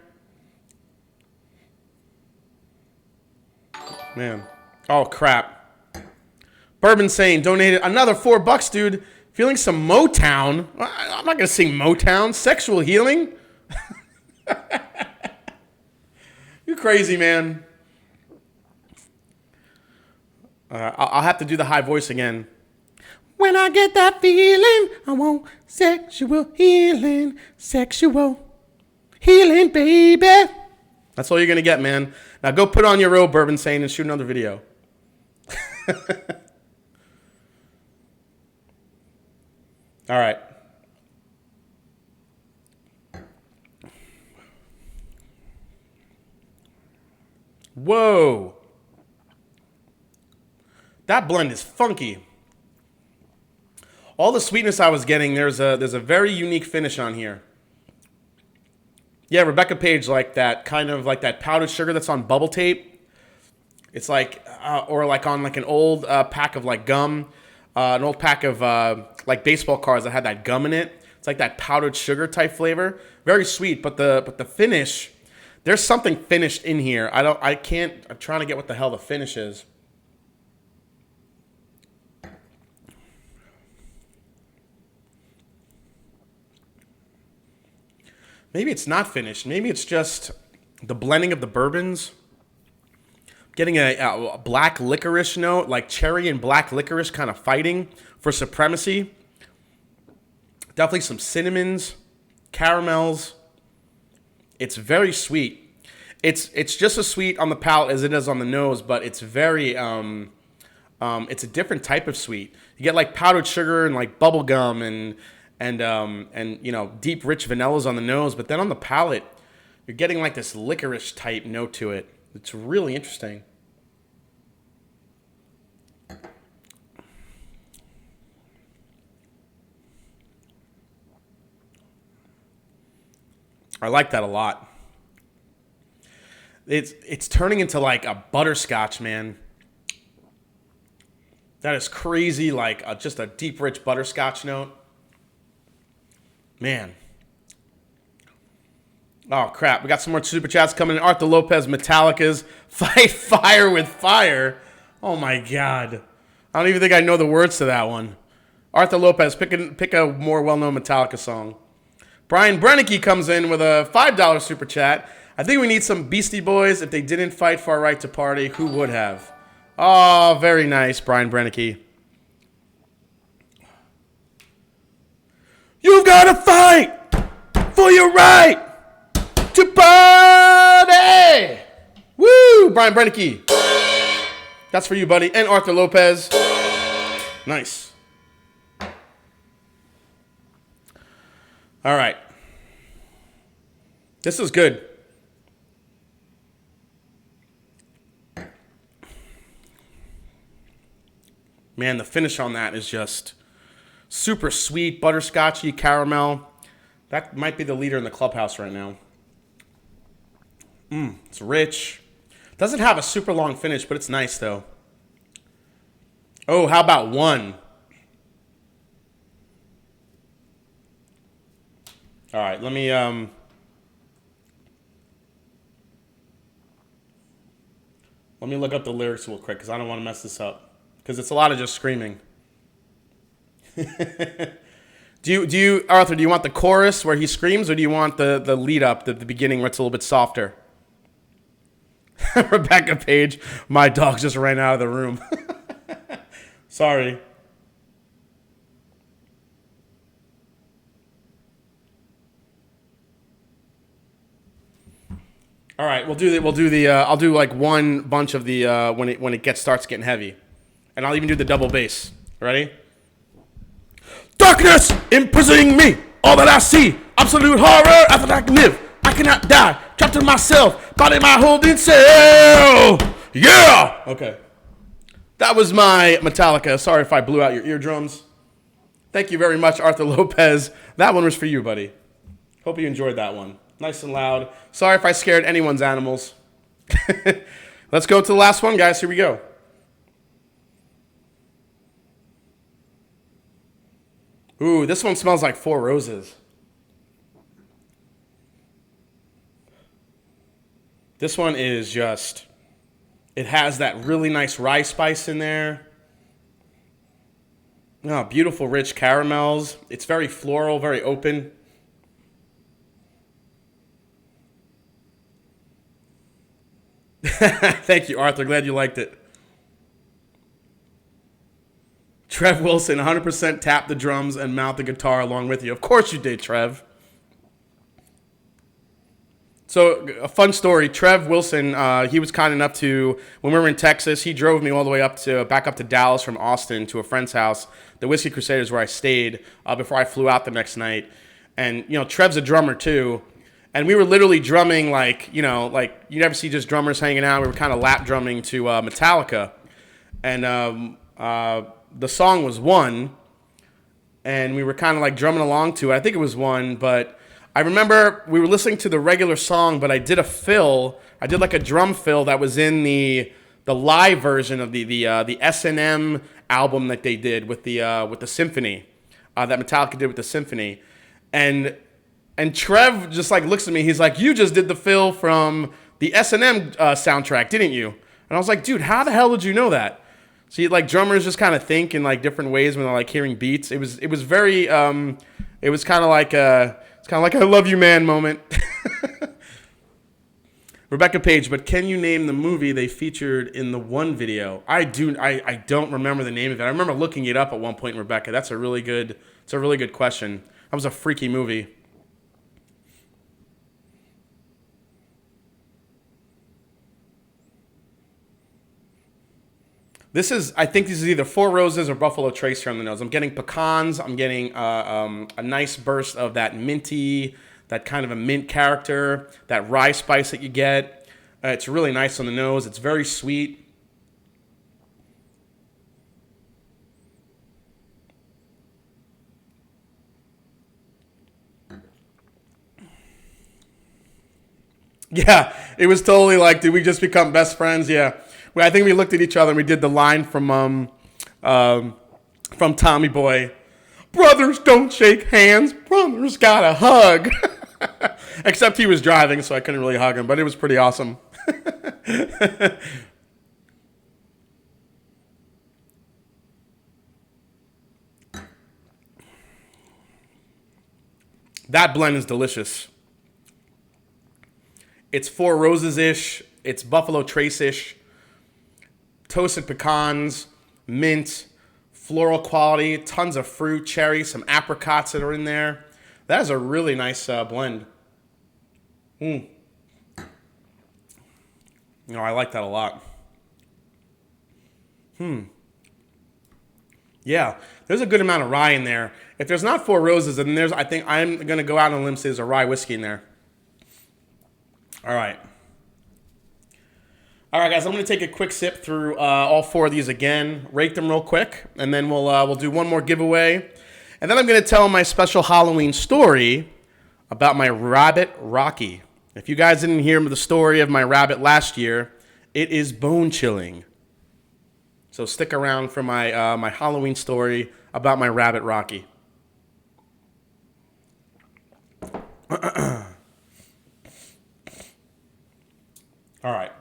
Man. Oh, crap. Bourbon saying donated another $4, dude. Feeling some Motown. I'm not going to sing Motown. Sexual Healing? You crazy, man. I'll have to do the high voice again. When I get that feeling, I want sexual healing. Sexual healing, baby. That's all you're going to get, man. Now go put on your robe, Bourbon Sane, and shoot another video. All right. Whoa. That blend is funky. All the sweetness I was getting, there's a very unique finish on here. Yeah, Rebecca Page, like that powdered sugar that's on bubble tape. It's like, or like on like an old pack of like gum, an old pack of like baseball cards that had that gum in it. It's like that powdered sugar type flavor. Very sweet, but the finish, there's something finished in here. I'm trying to get what the hell the finish is. Maybe it's not finished. Maybe it's just the blending of the bourbons. Getting a black licorice note, like cherry and black licorice kind of fighting for supremacy. Definitely some cinnamons, caramels. It's very sweet. It's just as sweet on the palate as it is on the nose, but it's very it's a different type of sweet. You get like powdered sugar and like bubble gum and deep rich vanillas on the nose, but then on the palate, you're getting like this licorice type note to it. It's really interesting. I like that a lot. It's turning into like a butterscotch, man. That is crazy, like just a deep, rich butterscotch note. Man. Oh, crap. We got some more super chats coming in. Arthur Lopez, Metallica's Fight Fire with Fire. Oh, my God. I don't even think I know the words to that one. Arthur Lopez, pick a more well-known Metallica song. Brian Brennicky comes in with a $5 super chat. I think we need some Beastie Boys. If they didn't fight for our right to party, who would have? Oh, very nice, Brian Brennicky. You've got to fight for your right to party. Woo! Brian Brennicky. That's for you, buddy. And Arthur Lopez. Nice. All right. This is good. Man, the finish on that is just super sweet, butterscotchy, caramel. That might be the leader in the clubhouse right now. It's rich. Doesn't have a super long finish, but it's nice, though. Oh, how about one? All right, let me look up the lyrics real quick because I don't want to mess this up. Because it's a lot of just screaming. Do you, Arthur, do you want the chorus where he screams, or do you want the lead up, the beginning where it's a little bit softer? Rebecca Page, my dog just ran out of the room. Sorry. All right, I'll do like one bunch of the when it starts getting heavy. And I'll even do the double bass. Ready? Darkness imprisoning me. All that I see. Absolute horror. After that I can live. I cannot die. Trapped in myself. Body my holding cell. Yeah. Okay. That was my Metallica. Sorry if I blew out your eardrums. Thank you very much, Arthur Lopez. That one was for you, buddy. Hope you enjoyed that one. Nice and loud. Sorry if I scared anyone's animals. Let's go to the last one, guys. Here we go. Ooh, this one smells like Four Roses. This one is just, it has that really nice rye spice in there. Oh, beautiful rich caramels. It's very floral, very open. Thank you, Arthur. Glad you liked it. Trev Wilson, 100% tapped the drums and mount the guitar along with you. Of course you did, Trev. So, a fun story. Trev Wilson, he was kind enough to, when we were in Texas, he drove me all the way back up to Dallas from Austin to a friend's house, the Whiskey Crusaders, where I stayed before I flew out the next night. And, Trev's a drummer too. And we were literally drumming like you never see just drummers hanging out. We were kind of lap drumming to Metallica. And the song was One, and we were kind of like drumming along to it. I think it was One, but I remember we were listening to the regular song, but I did a fill. I did like a drum fill that was in the live version of the S&M album that they did with the symphony, that Metallica did with the symphony, and Trev just like looks at me. He's like, "You just did the fill from the S&M soundtrack, didn't you?" And I was like, "Dude, how the hell did you know that?" See, like drummers just kind of think in like different ways when they're like hearing beats. It was very it was kind of like a I love you man moment. Rebecca Page, but can you name the movie they featured in the One video? I don't remember the name of it. I remember looking it up at one point, Rebecca. It's a really good question. That was a freaky movie. I think this is either Four Roses or Buffalo Trace here on the nose. I'm getting pecans. I'm getting a nice burst of that minty, that kind of a mint character, that rye spice that you get. It's really nice on the nose. It's very sweet. Yeah, it was totally like, did we just become best friends? Yeah. Well, I think we looked at each other and we did the line from Tommy Boy. Brothers don't shake hands. Brothers gotta hug. Except he was driving, so I couldn't really hug him, but it was pretty awesome. That blend is delicious. It's Four Roses-ish. It's Buffalo Trace-ish. Toasted pecans, mint, floral quality, tons of fruit, cherry, some apricots that are in there. That is a really nice blend. No, I like that a lot. Yeah, there's a good amount of rye in there. If there's not Four Roses, then I think I'm going to go out on a limb and say there's a rye whiskey in there. All right. All right, guys, I'm going to take a quick sip through all 4 of these again, rate them real quick, and then we'll do one more giveaway. And then I'm going to tell my special Halloween story about my rabbit, Rocky. If you guys didn't hear the story of my rabbit last year, it is bone-chilling. So stick around for my my Halloween story about my rabbit, Rocky. All right.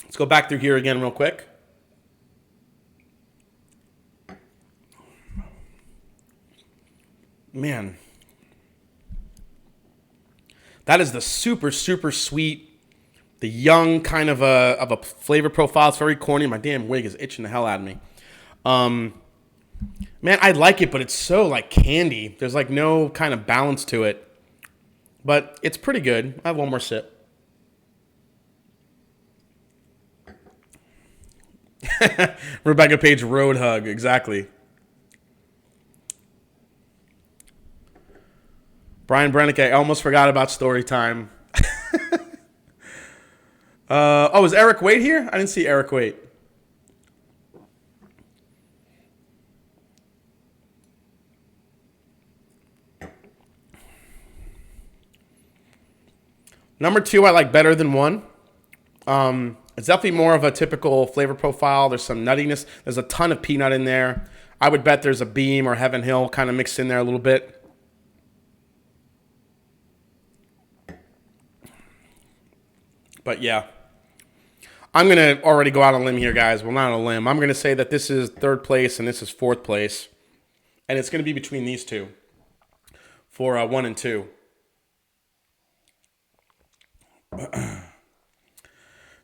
Let's go back through here again real quick. Man. That is the super, super sweet, the young kind of a flavor profile. It's very corny. My damn wig is itching the hell out of me. Man, I like it, but it's so like candy. There's like no kind of balance to it. But it's pretty good. I have one more sip. Rebecca Page road hug, exactly. Brian Brennick, I almost forgot about story time. Is Eric Waite here? I didn't see Eric Waite. Number 2, I like better than 1. It's definitely more of a typical flavor profile. There's some nuttiness. There's a ton of peanut in there. I would bet there's a Beam or Heaven Hill kind of mixed in there a little bit. But yeah, I'm going to already go out on a limb here, guys. Well, not on a limb. I'm going to say that this is 3rd place and this is 4th place. And it's going to be between these two for 1 and 2.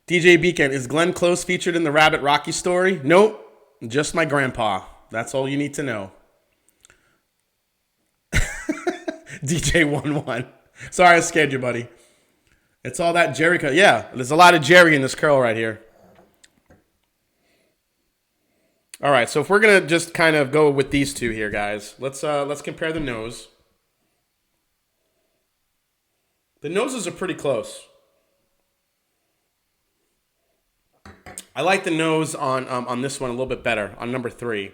DJ Beacon, is Glenn Close featured in the Rabbit Rocky story? Nope, just my grandpa. That's all you need to know. DJ 11. Sorry I scared you, buddy. It's all that Jerry. Yeah, there's a lot of Jerry in this curl right here. All right, so if we're gonna just kind of go with these two here, guys, let's compare the nose. The noses are pretty close. I like the nose on this one a little bit better, on number 3.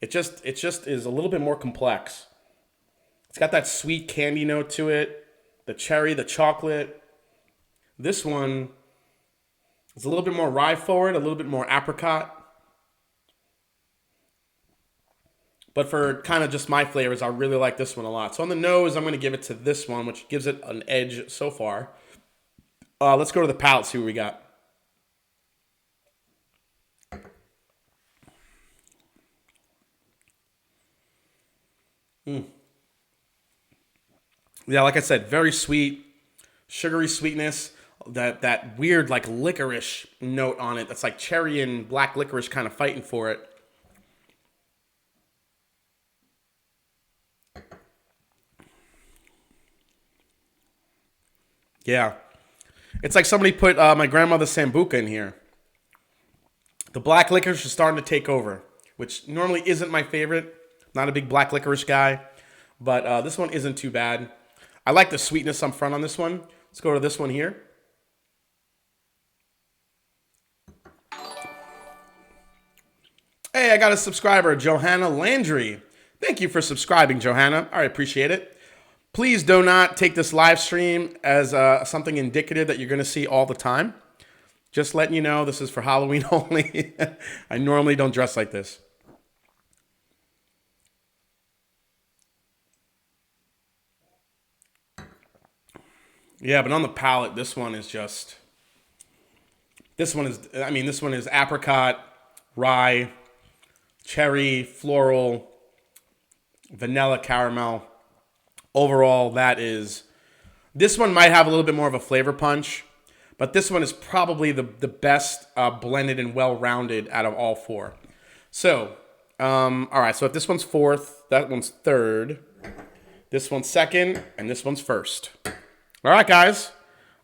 It just is a little bit more complex. It's got that sweet candy note to it, the cherry, the chocolate. This one is a little bit more rye forward, a little bit more apricot. But for kind of just my flavors, I really like this one a lot. So on the nose, I'm going to give it to this one, which gives it an edge so far. Let's go to the palate, see what we got. Yeah, like I said, very sweet, sugary sweetness. That weird like licorice note on it. That's like cherry and black licorice kind of fighting for it. Yeah. It's like somebody put my grandmother's Sambuca in here. The black licorice is starting to take over, which normally isn't my favorite. Not a big black licorice guy, but this one isn't too bad. I like the sweetness up front on this one. Let's go to this one here. Hey, I got a subscriber, Johanna Landry. Thank you for subscribing, Johanna. I appreciate it. Please do not take this live stream as something indicative that you're going to see all the time. Just letting you know, this is for Halloween only. I normally don't dress like this. Yeah, but on the palate, this one is apricot, rye, cherry, floral, vanilla, caramel. Overall, this one might have a little bit more of a flavor punch, but this one is probably the best blended and well-rounded out of all 4. So, all right. So if this one's fourth, that one's third, this one's second, and this one's first. All right, guys.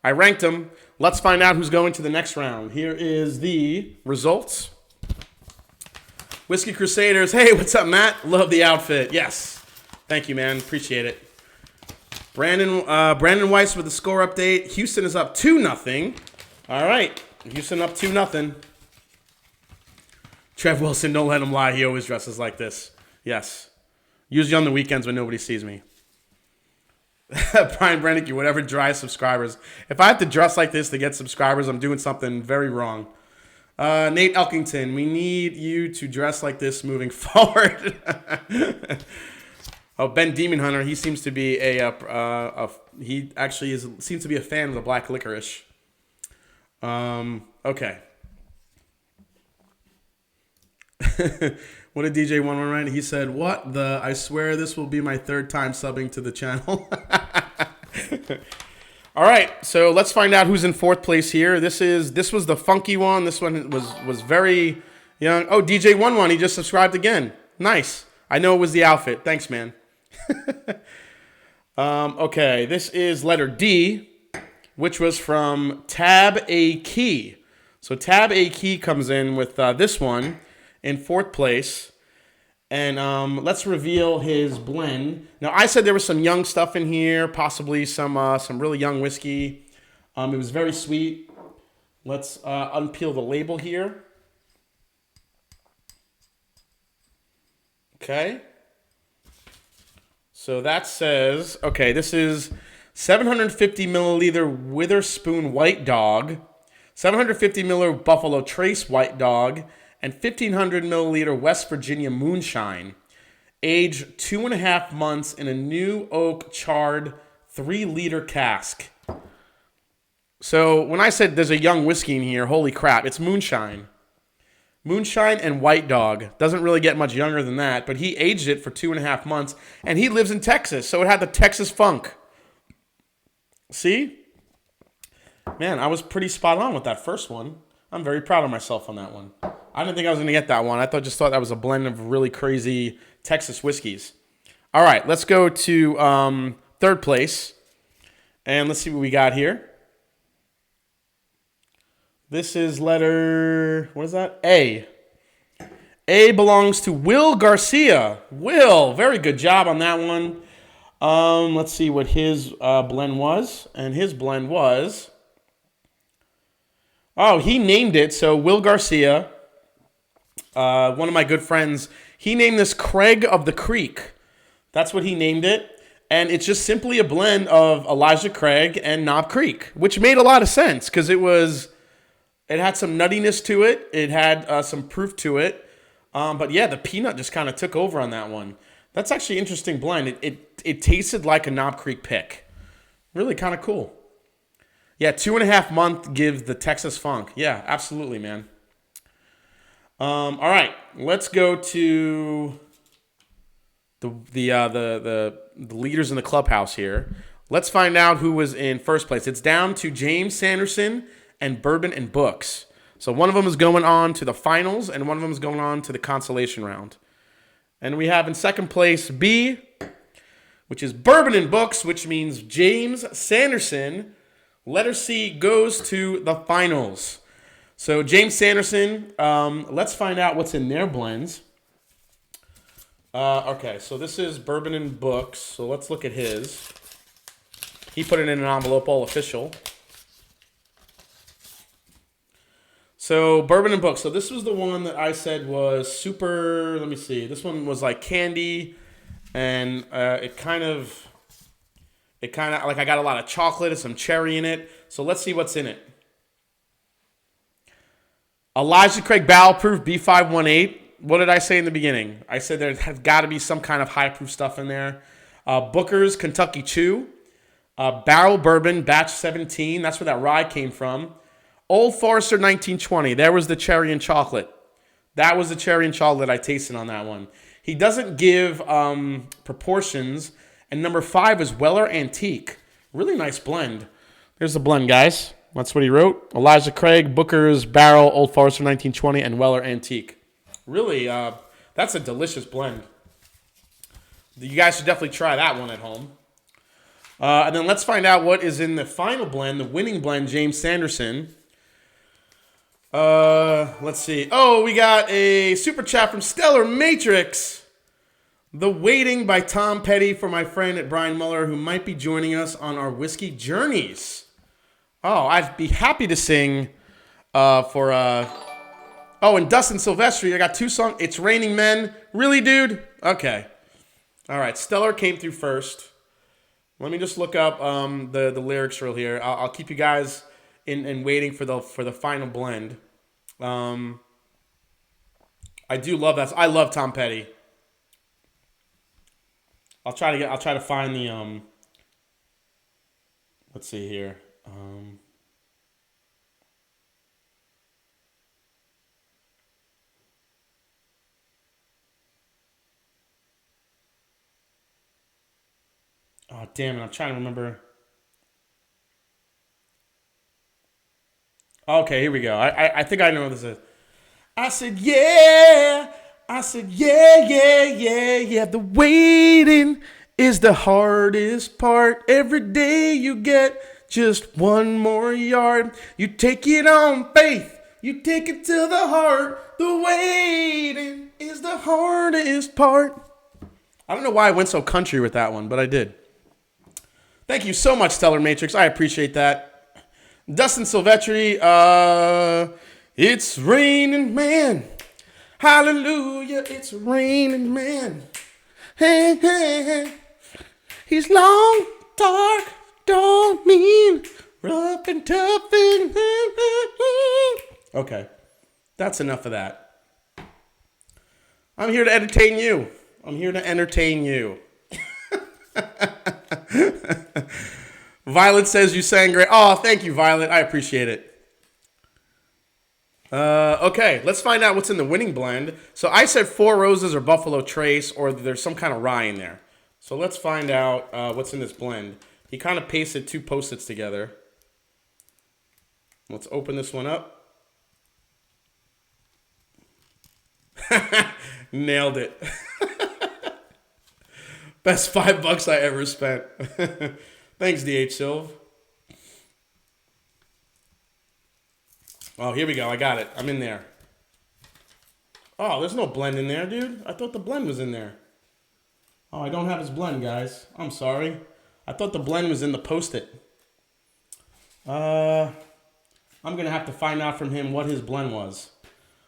I ranked them. Let's find out who's going to the next round. Here is the results. Whiskey Crusaders. Hey, what's up, Matt? Love the outfit. Yes. Thank you, man. Appreciate it. Brandon Weiss with the score update. Houston is up 2-0. All right. Houston up 2-0. Trev Wilson, don't let him lie. He always dresses like this. Yes. Usually on the weekends when nobody sees me. Brian Brennick, whatever drives subscribers. If I have to dress like this to get subscribers, I'm doing something very wrong. Nate Elkington, we need you to dress like this moving forward. Oh, Ben Demon Hunter, he seems to be he actually seems to be a fan of the black licorice. Okay. What did DJ 11 write? He said, "What the? I swear this will be my third time subbing to the channel." All right, so let's find out who's in fourth place here. This was the funky one. This one was very young. Oh, DJ 11, he just subscribed again. Nice. I know it was the outfit. Thanks, man. Okay, this is letter D, which was from Tab A Key. So Tab A Key comes in with this one in fourth place. And let's reveal his blend. Now, I said there was some young stuff in here, possibly some really young whiskey. It was very sweet. Let's unpeel the label here. Okay. So that says, okay, this is 750 milliliter Witherspoon White Dog, 750 milliliter Buffalo Trace White Dog, and 1,500 milliliter West Virginia Moonshine, aged 2.5 months in a new oak charred 3-liter cask. So when I said there's a young whiskey in here, holy crap, it's Moonshine. Moonshine and White Dog. Doesn't really get much younger than that, but he aged it for 2.5 months, and he lives in Texas, so it had the Texas funk. See? Man, I was pretty spot on with that first one. I'm very proud of myself on that one. I didn't think I was going to get that one. I just thought that was a blend of really crazy Texas whiskeys. All right, let's go to third place, and let's see what we got here. This is letter, what is that? A. A belongs to Will Garcia. Will, very good job on that one. Let's see what his blend was. And his blend was, oh, he named it. So Will Garcia, one of my good friends, he named this Craig of the Creek. That's what he named it. And it's just simply a blend of Elijah Craig and Knob Creek, which made a lot of sense because it had some nuttiness to it. It had some proof to it. But yeah, the peanut just kind of took over on that one. That's actually an interesting blend. It tasted like a Knob Creek pick. Really kind of cool. Yeah, 2.5 month gives the Texas funk. Yeah, absolutely, man. All right, let's go to the leaders in the clubhouse here. Let's find out who was in first place. It's down to James Sanderson and Bourbon and Books. So one of them is going on to the finals, and one of them is going on to the consolation round. And we have in second place B, which is Bourbon and Books, which means James Sanderson. Letter C goes to the finals. So James Sanderson, let's find out what's in their blends. Okay, so this is Bourbon and Books. So let's look at his. He put it in an envelope, all official. So Bourbon and Books. So this was the one that I said was super, let me see. This one was like candy, and it kind of, like I got a lot of chocolate and some cherry in it. So let's see what's in it. Elijah Craig Barrel Proof B518. What did I say in the beginning? I said there has got to be some kind of high proof stuff in there. Booker's Kentucky Chew. Barrel Bourbon Batch 17. That's where that rye came from. Old Forester 1920. There was the cherry and chocolate. That was the cherry and chocolate I tasted on that one. He doesn't give proportions. And number 5 is Weller Antique. Really nice blend. There's the blend, guys. That's what he wrote. Elijah Craig, Booker's Barrel, Old Forester 1920, and Weller Antique. Really, that's a delicious blend. You guys should definitely try that one at home. And then let's find out what is in the final blend, the winning blend, James Sanderson. Let's see. Oh, we got a super chat from Stellar Matrix. The Waiting by Tom Petty for my friend at Brian Muller, who might be joining us on our whiskey journeys. Oh, I'd be happy to sing for... Oh, and Dustin Silvestri, I got 2 songs. It's Raining Men. Really, dude? Okay. All right, Stellar came through first. Let me just look up the lyrics real here. I'll keep you guys in waiting for the final blend. I do love that. I love Tom Petty. I'll try to find the let's see here. Oh, damn it. I'm trying to remember. Okay, here we go. I think I know what this is. I said, yeah. I said, yeah. The waiting is the hardest part. Every day you get just one more yard. You take it on faith. You take it to the heart. The waiting is the hardest part. I don't know why I went so country with that one, but I did. Thank you so much, Stellar Matrix. I appreciate that. Dustin Silvestri, it's raining man. Hallelujah, it's raining man. Hey, hey, hey. He's long, dark, don't mean, rough and tough and... Okay, that's enough of that. I'm here to entertain you. Violet says you sang great. Oh, thank you, Violet. I appreciate it. Okay, let's find out what's in the winning blend. So I said 4 Roses or Buffalo Trace, or there's some kind of rye in there. So let's find out what's in this blend. He kind of pasted 2 Post-its together. Let's open this one up. Nailed it. Best $5 I ever spent. Thanks, DH Silv. Oh, here we go. I got it. I'm in there. Oh, there's no blend in there, dude. I thought the blend was in there. Oh, I don't have his blend, guys. I'm sorry. I thought the blend was in the Post-it. I'm going to have to find out from him what his blend was.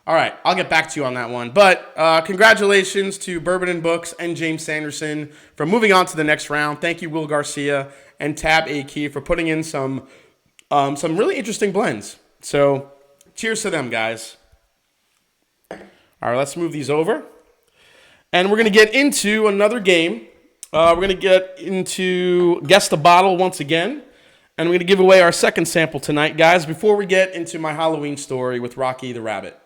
All right, I'll get back to you on that one. But congratulations to Bourbon and Books and James Sanderson for moving on to the next round. Thank you, Will Garcia and Tab A Key, for putting in some really interesting blends. So cheers to them, guys. All right, let's move these over. And we're going to get into another game. We're going to get into Guess the Bottle once again. And we're going to give away our second sample tonight, guys, before we get into my Halloween story with Rocky the Rabbit.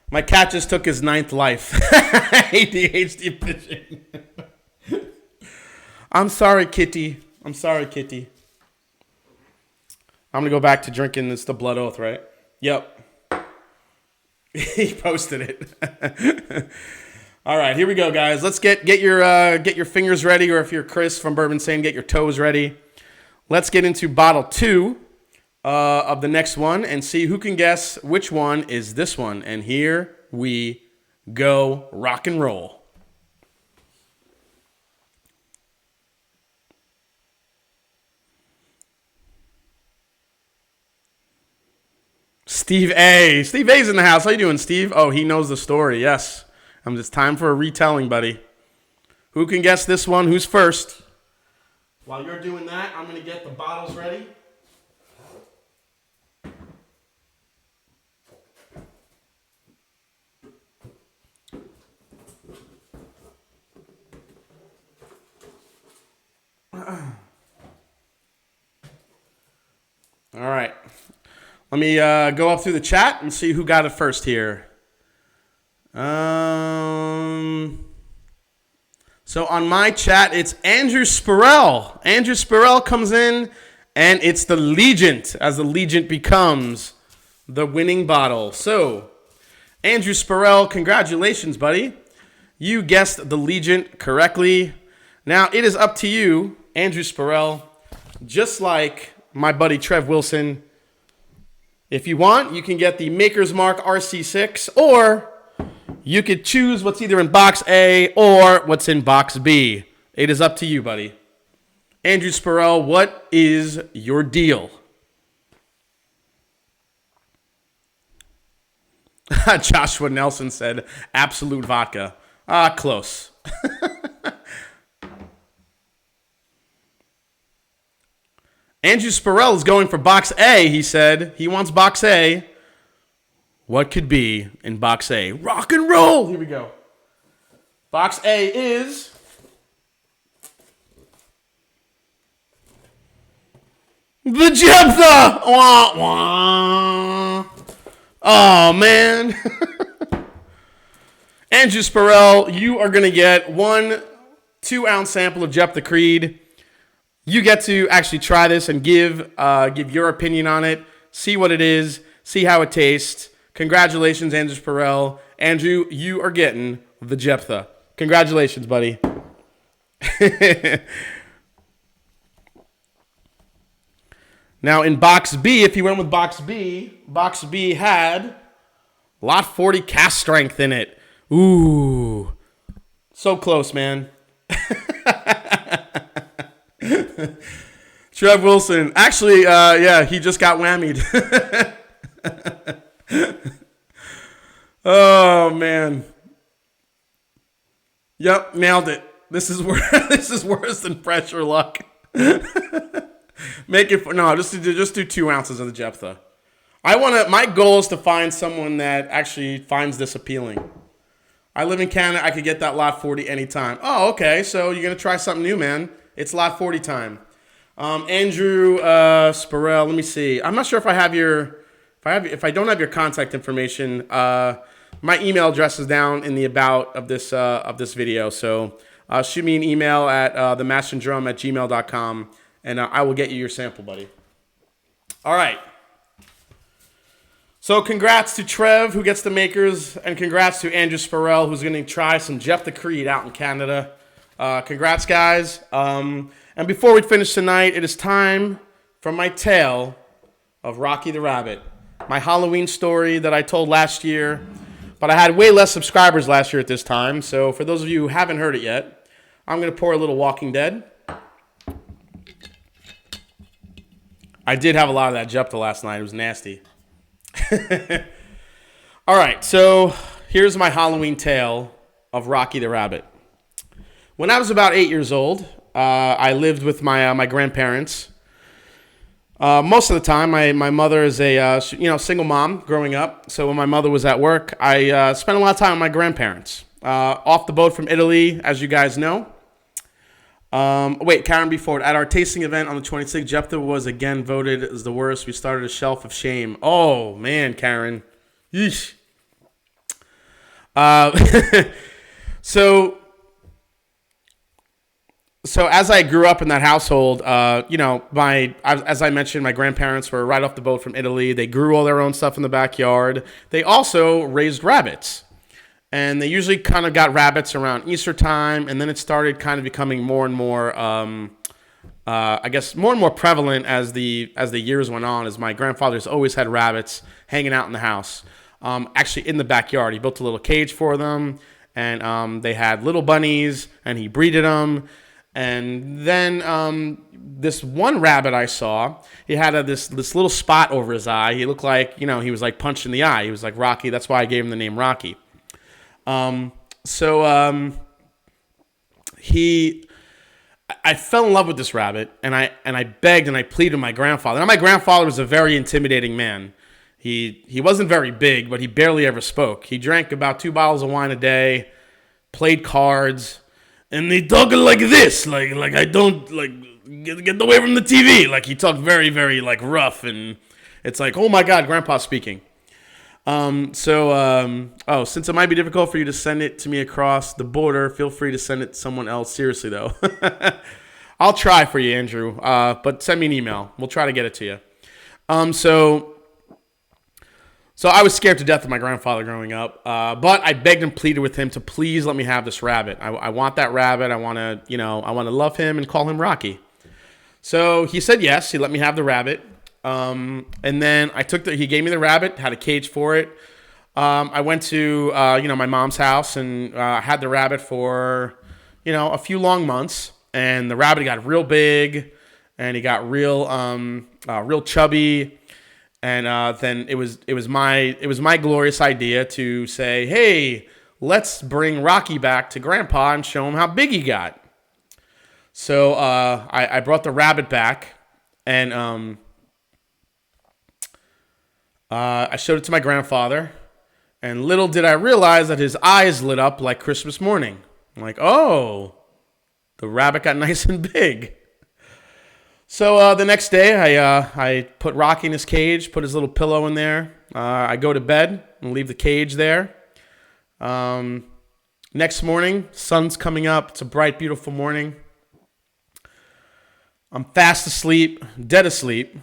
My cat just took his 9th life. ADHD pigeon. I'm sorry, Kitty. I'm going to go back to drinking. It's the Blood Oath, right? Yep. He posted it. All right, here we go, guys. Let's get your fingers ready, or if you're Chris from Bourbon Sane, get your toes ready. Let's get into bottle 2 of the next one and see who can guess which one is this one. And here we go. Rock and roll. Steve A. Steve A's in the house. How you doing, Steve? Oh, he knows the story. Yes. It's time for a retelling, buddy. Who can guess this one? Who's first? While you're doing that, I'm going to get the bottles ready. All right. Let me go up through the chat and see who got it first here. So on my chat, it's Andrew Spirell. Andrew Spirell comes in, and it's the Legent, as the Legent becomes the winning bottle. So Andrew Spurrell, congratulations, buddy. You guessed the Legion correctly. Now, it is up to you, Andrew Spurrell, just like my buddy Trev Wilson. If you want, you can get the Maker's Mark RC6, or you could choose what's either in box A or what's in box B. It is up to you, buddy. Andrew Spurrell, what is your deal? Joshua Nelson said, Absolute Vodka. Close. Andrew Spurrell is going for box A, he said. He wants box A. What could be in box A? Rock and roll! Here we go. Box A is... the Jephthah! Wah, wah. Oh, man. Andrew Spurrell, you are going to get 1 2-ounce sample of Jephthah Creed. You get to actually try this and give your opinion on it, see what it is, see how it tastes. Congratulations, Andrew Spurrell. Andrew, you are getting the Jephthah. Congratulations, buddy. Now, in box B, if you went with box B had lot 40 cast strength in it. Ooh. So close, man. Trev Wilson. Actually, yeah, he just got whammied. Oh, man. Yep, nailed it. This is worse than pressure luck. Make it no, just do 2 ounces of the Jephthah. My goal is to find someone that actually finds this appealing. I live in Canada. I could get that lot 40 anytime. Oh, okay. So you're gonna try something new, man. It's lot 40 time. Andrew Spurrell. Let me see. I'm not sure if if I don't have your contact information. My email address is down in the about of this video. So shoot me an email at themashanddrum@gmail.com. And I will get you your sample, buddy. All right. So congrats to Trev, who gets the Makers, and congrats to Andrew Spurrell, who's going to try some Jephthah Creed out in Canada. Congrats, guys. And before we finish tonight, it is time for my tale of Rocky the Rabbit, my Halloween story that I told last year, but I had way less subscribers last year at this time. So for those of you who haven't heard it yet, I'm going to pour a little Walking Dead. I did have a lot of that Jephthah last night. It was nasty. All right, so here's my Halloween tale of Rocky the Rabbit. When I was about 8 years old, I lived with my grandparents. Most of the time, my mother is a single mom growing up. So when my mother was at work, I spent a lot of time with my grandparents. Off the boat from Italy, as you guys know. Karen, before at our tasting event on the 26th, Jephthah was again voted as the worst. We started a shelf of shame. Oh man, Karen. Yeesh. So as I grew up in that household, as I mentioned, my grandparents were right off the boat from Italy. They grew all their own stuff in the backyard. They also raised rabbits. And they usually kind of got rabbits around Easter time, and then it started kind of becoming more and more, more and more prevalent as the years went on. As my grandfather's always had rabbits hanging out in the house, actually in the backyard. He built a little cage for them, and they had little bunnies, and he breeded them. And then this one rabbit I saw, he had this little spot over his eye. He looked like he was like punched in the eye. He was like Rocky. That's why I gave him the name Rocky. I fell in love with this rabbit, and I begged and I pleaded with my grandfather. Now, my grandfather was a very intimidating man. He wasn't very big, but he barely ever spoke. He drank about 2 bottles of wine a day, played cards, and he talked like this, like I don't get away from the TV. Like he talked very, very rough, and it's like, oh my God, Grandpa's speaking. Since it might be difficult for you to send it to me across the border, feel free to send it to someone else. Seriously, though. I'll try for you, Andrew, but send me an email. We'll try to get it to you. So So I was scared to death of my grandfather growing up, but I begged and pleaded with him to please let me have this rabbit. I want that rabbit. I want to love him and call him Rocky. So he said yes. He let me have the rabbit, and then he gave me the rabbit, had a cage for it. I went to my mom's house and had the rabbit for a few long months, and the rabbit got real big, and he got real chubby. And then it was my glorious idea to say, hey, let's bring Rocky back to Grandpa and show him how big he got. So I brought the rabbit back, and I showed it to my grandfather. And little did I realize that his eyes lit up like Christmas morning. I'm like, oh, the rabbit got nice and big. So the next day, I put Rocky in his cage, put his little pillow in there. I go to bed and leave the cage there. Next morning, sun's coming up. It's a bright, beautiful morning. I'm fast asleep, dead asleep.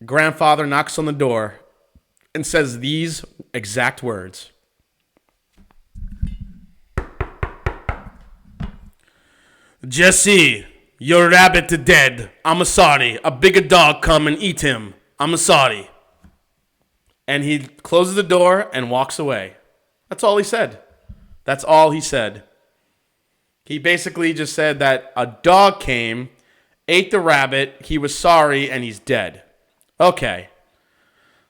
Grandfather knocks on the door and says these exact words. Jesse, your rabbit dead. I'm sorry. A bigger dog come and eat him. I'm sorry. And he closes the door and walks away. That's all he said. That's all he said. He basically just said that a dog came, ate the rabbit, he was sorry, and he's dead. Okay.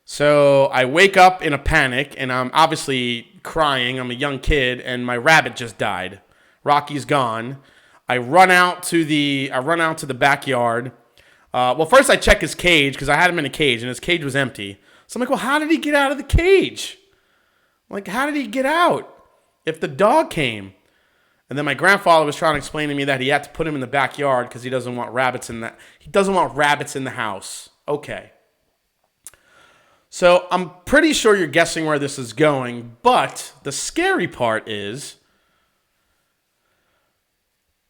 So I wake up in a panic, and I'm obviously crying. I'm a young kid, and my rabbit just died. Rocky's gone. I run out to the backyard. Well, first I check his cage because I had him in a cage and his cage was empty. So I'm like, well, how did he get out of the cage? Like, how did he get out if the dog came? And then my grandfather was trying to explain to me that he had to put him in the backyard because he doesn't want rabbits in the house. Okay. So I'm pretty sure you're guessing where this is going, but the scary part is,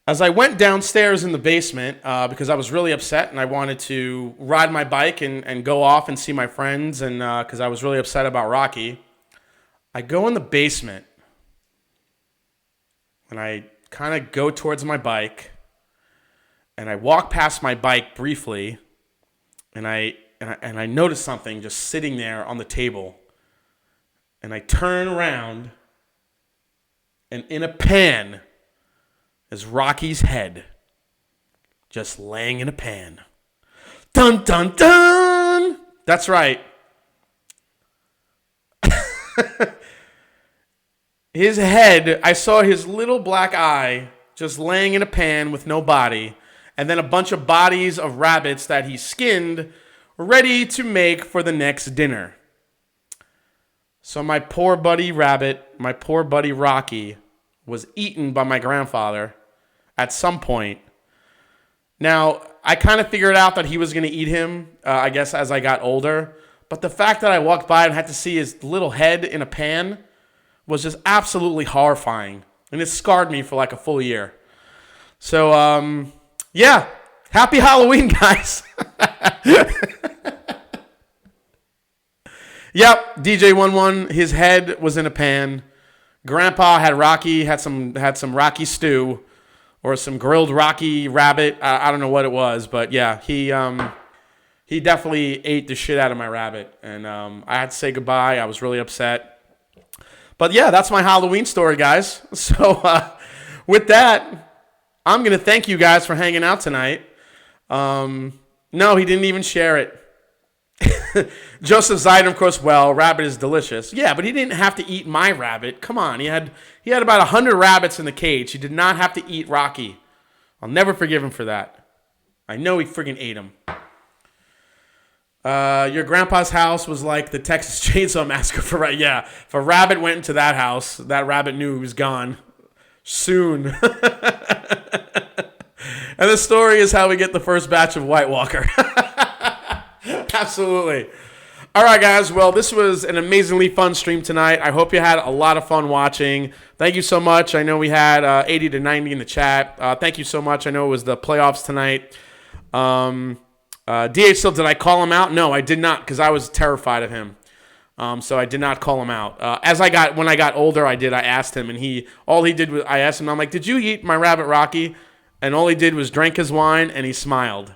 as I went downstairs in the basement, because I was really upset and I wanted to ride my bike and go off and see my friends, and because I was really upset about Rocky, I go in the basement and I kind of go towards my bike and I walk past my bike briefly and I notice something just sitting there on the table, and I turn around, and in a pan is Rocky's head, just laying in a pan. Dun, dun, dun! That's right. His head, I saw his little black eye just laying in a pan with no body, and then a bunch of bodies of rabbits that he skinned, ready to make for the next dinner. So my poor buddy rabbit, my poor buddy Rocky, was eaten by my grandfather at some point. Now, I kind of figured out that he was going to eat him, I guess, as I got older. But the fact that I walked by and had to see his little head in a pan was just absolutely horrifying. And it scarred me for like a full year. So, yeah. Happy Halloween, guys. Yep, DJ11, his head was in a pan. Grandpa had Rocky, had some Rocky stew, or some grilled Rocky rabbit. I don't know what it was, but yeah, he definitely ate the shit out of my rabbit, and I had to say goodbye. I was really upset. But yeah, that's my Halloween story, guys. So with that, I'm gonna thank you guys for hanging out tonight. No, he didn't even share it. Joseph Zidane, of course, well, rabbit is delicious. Yeah, but he didn't have to eat my rabbit. Come on, he had about 100 rabbits in the cage. He did not have to eat Rocky. I'll never forgive him for that. I know he friggin' ate him. Your grandpa's house was like the Texas Chainsaw Massacre for right. Yeah, if a rabbit went into that house, that rabbit knew he was gone soon. And the story is how we get the first batch of White Walker. Absolutely. All right, guys. Well, this was an amazingly fun stream tonight. I hope you had a lot of fun watching. Thank you so much. I know we had 80 to 90 in the chat. Thank you so much. I know it was the playoffs tonight. DH still, did I call him out? No, I did not, because I was terrified of him. So I did not call him out. When I got older, I asked him, and I asked him, I'm like, did you eat my Rabbit Rocky? And all he did was drank his wine, and he smiled.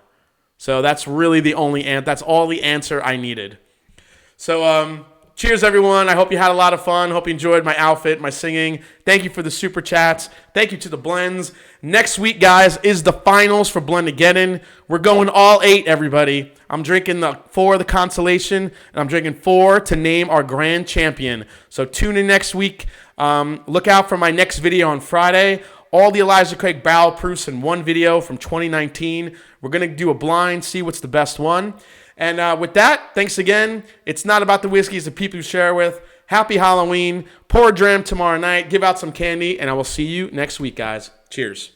So that's really that's all the answer I needed. So, cheers, everyone. I hope you had a lot of fun. Hope you enjoyed my outfit, my singing. Thank you for the super chats. Thank you to the blends. Next week, guys, is the finals for Blendageddon. We're going all 8, everybody. I'm drinking 4 of the consolation, and I'm drinking 4 to name our grand champion. So tune in next week. Look out for my next video on Friday. All the Elijah Craig barrel proofs in one video from 2019. We're going to do a blind, see what's the best one. And with that, thanks again. It's not about the whiskey, it's the people you share with. Happy Halloween. Pour a dram tomorrow night. Give out some candy, and I will see you next week, guys. Cheers.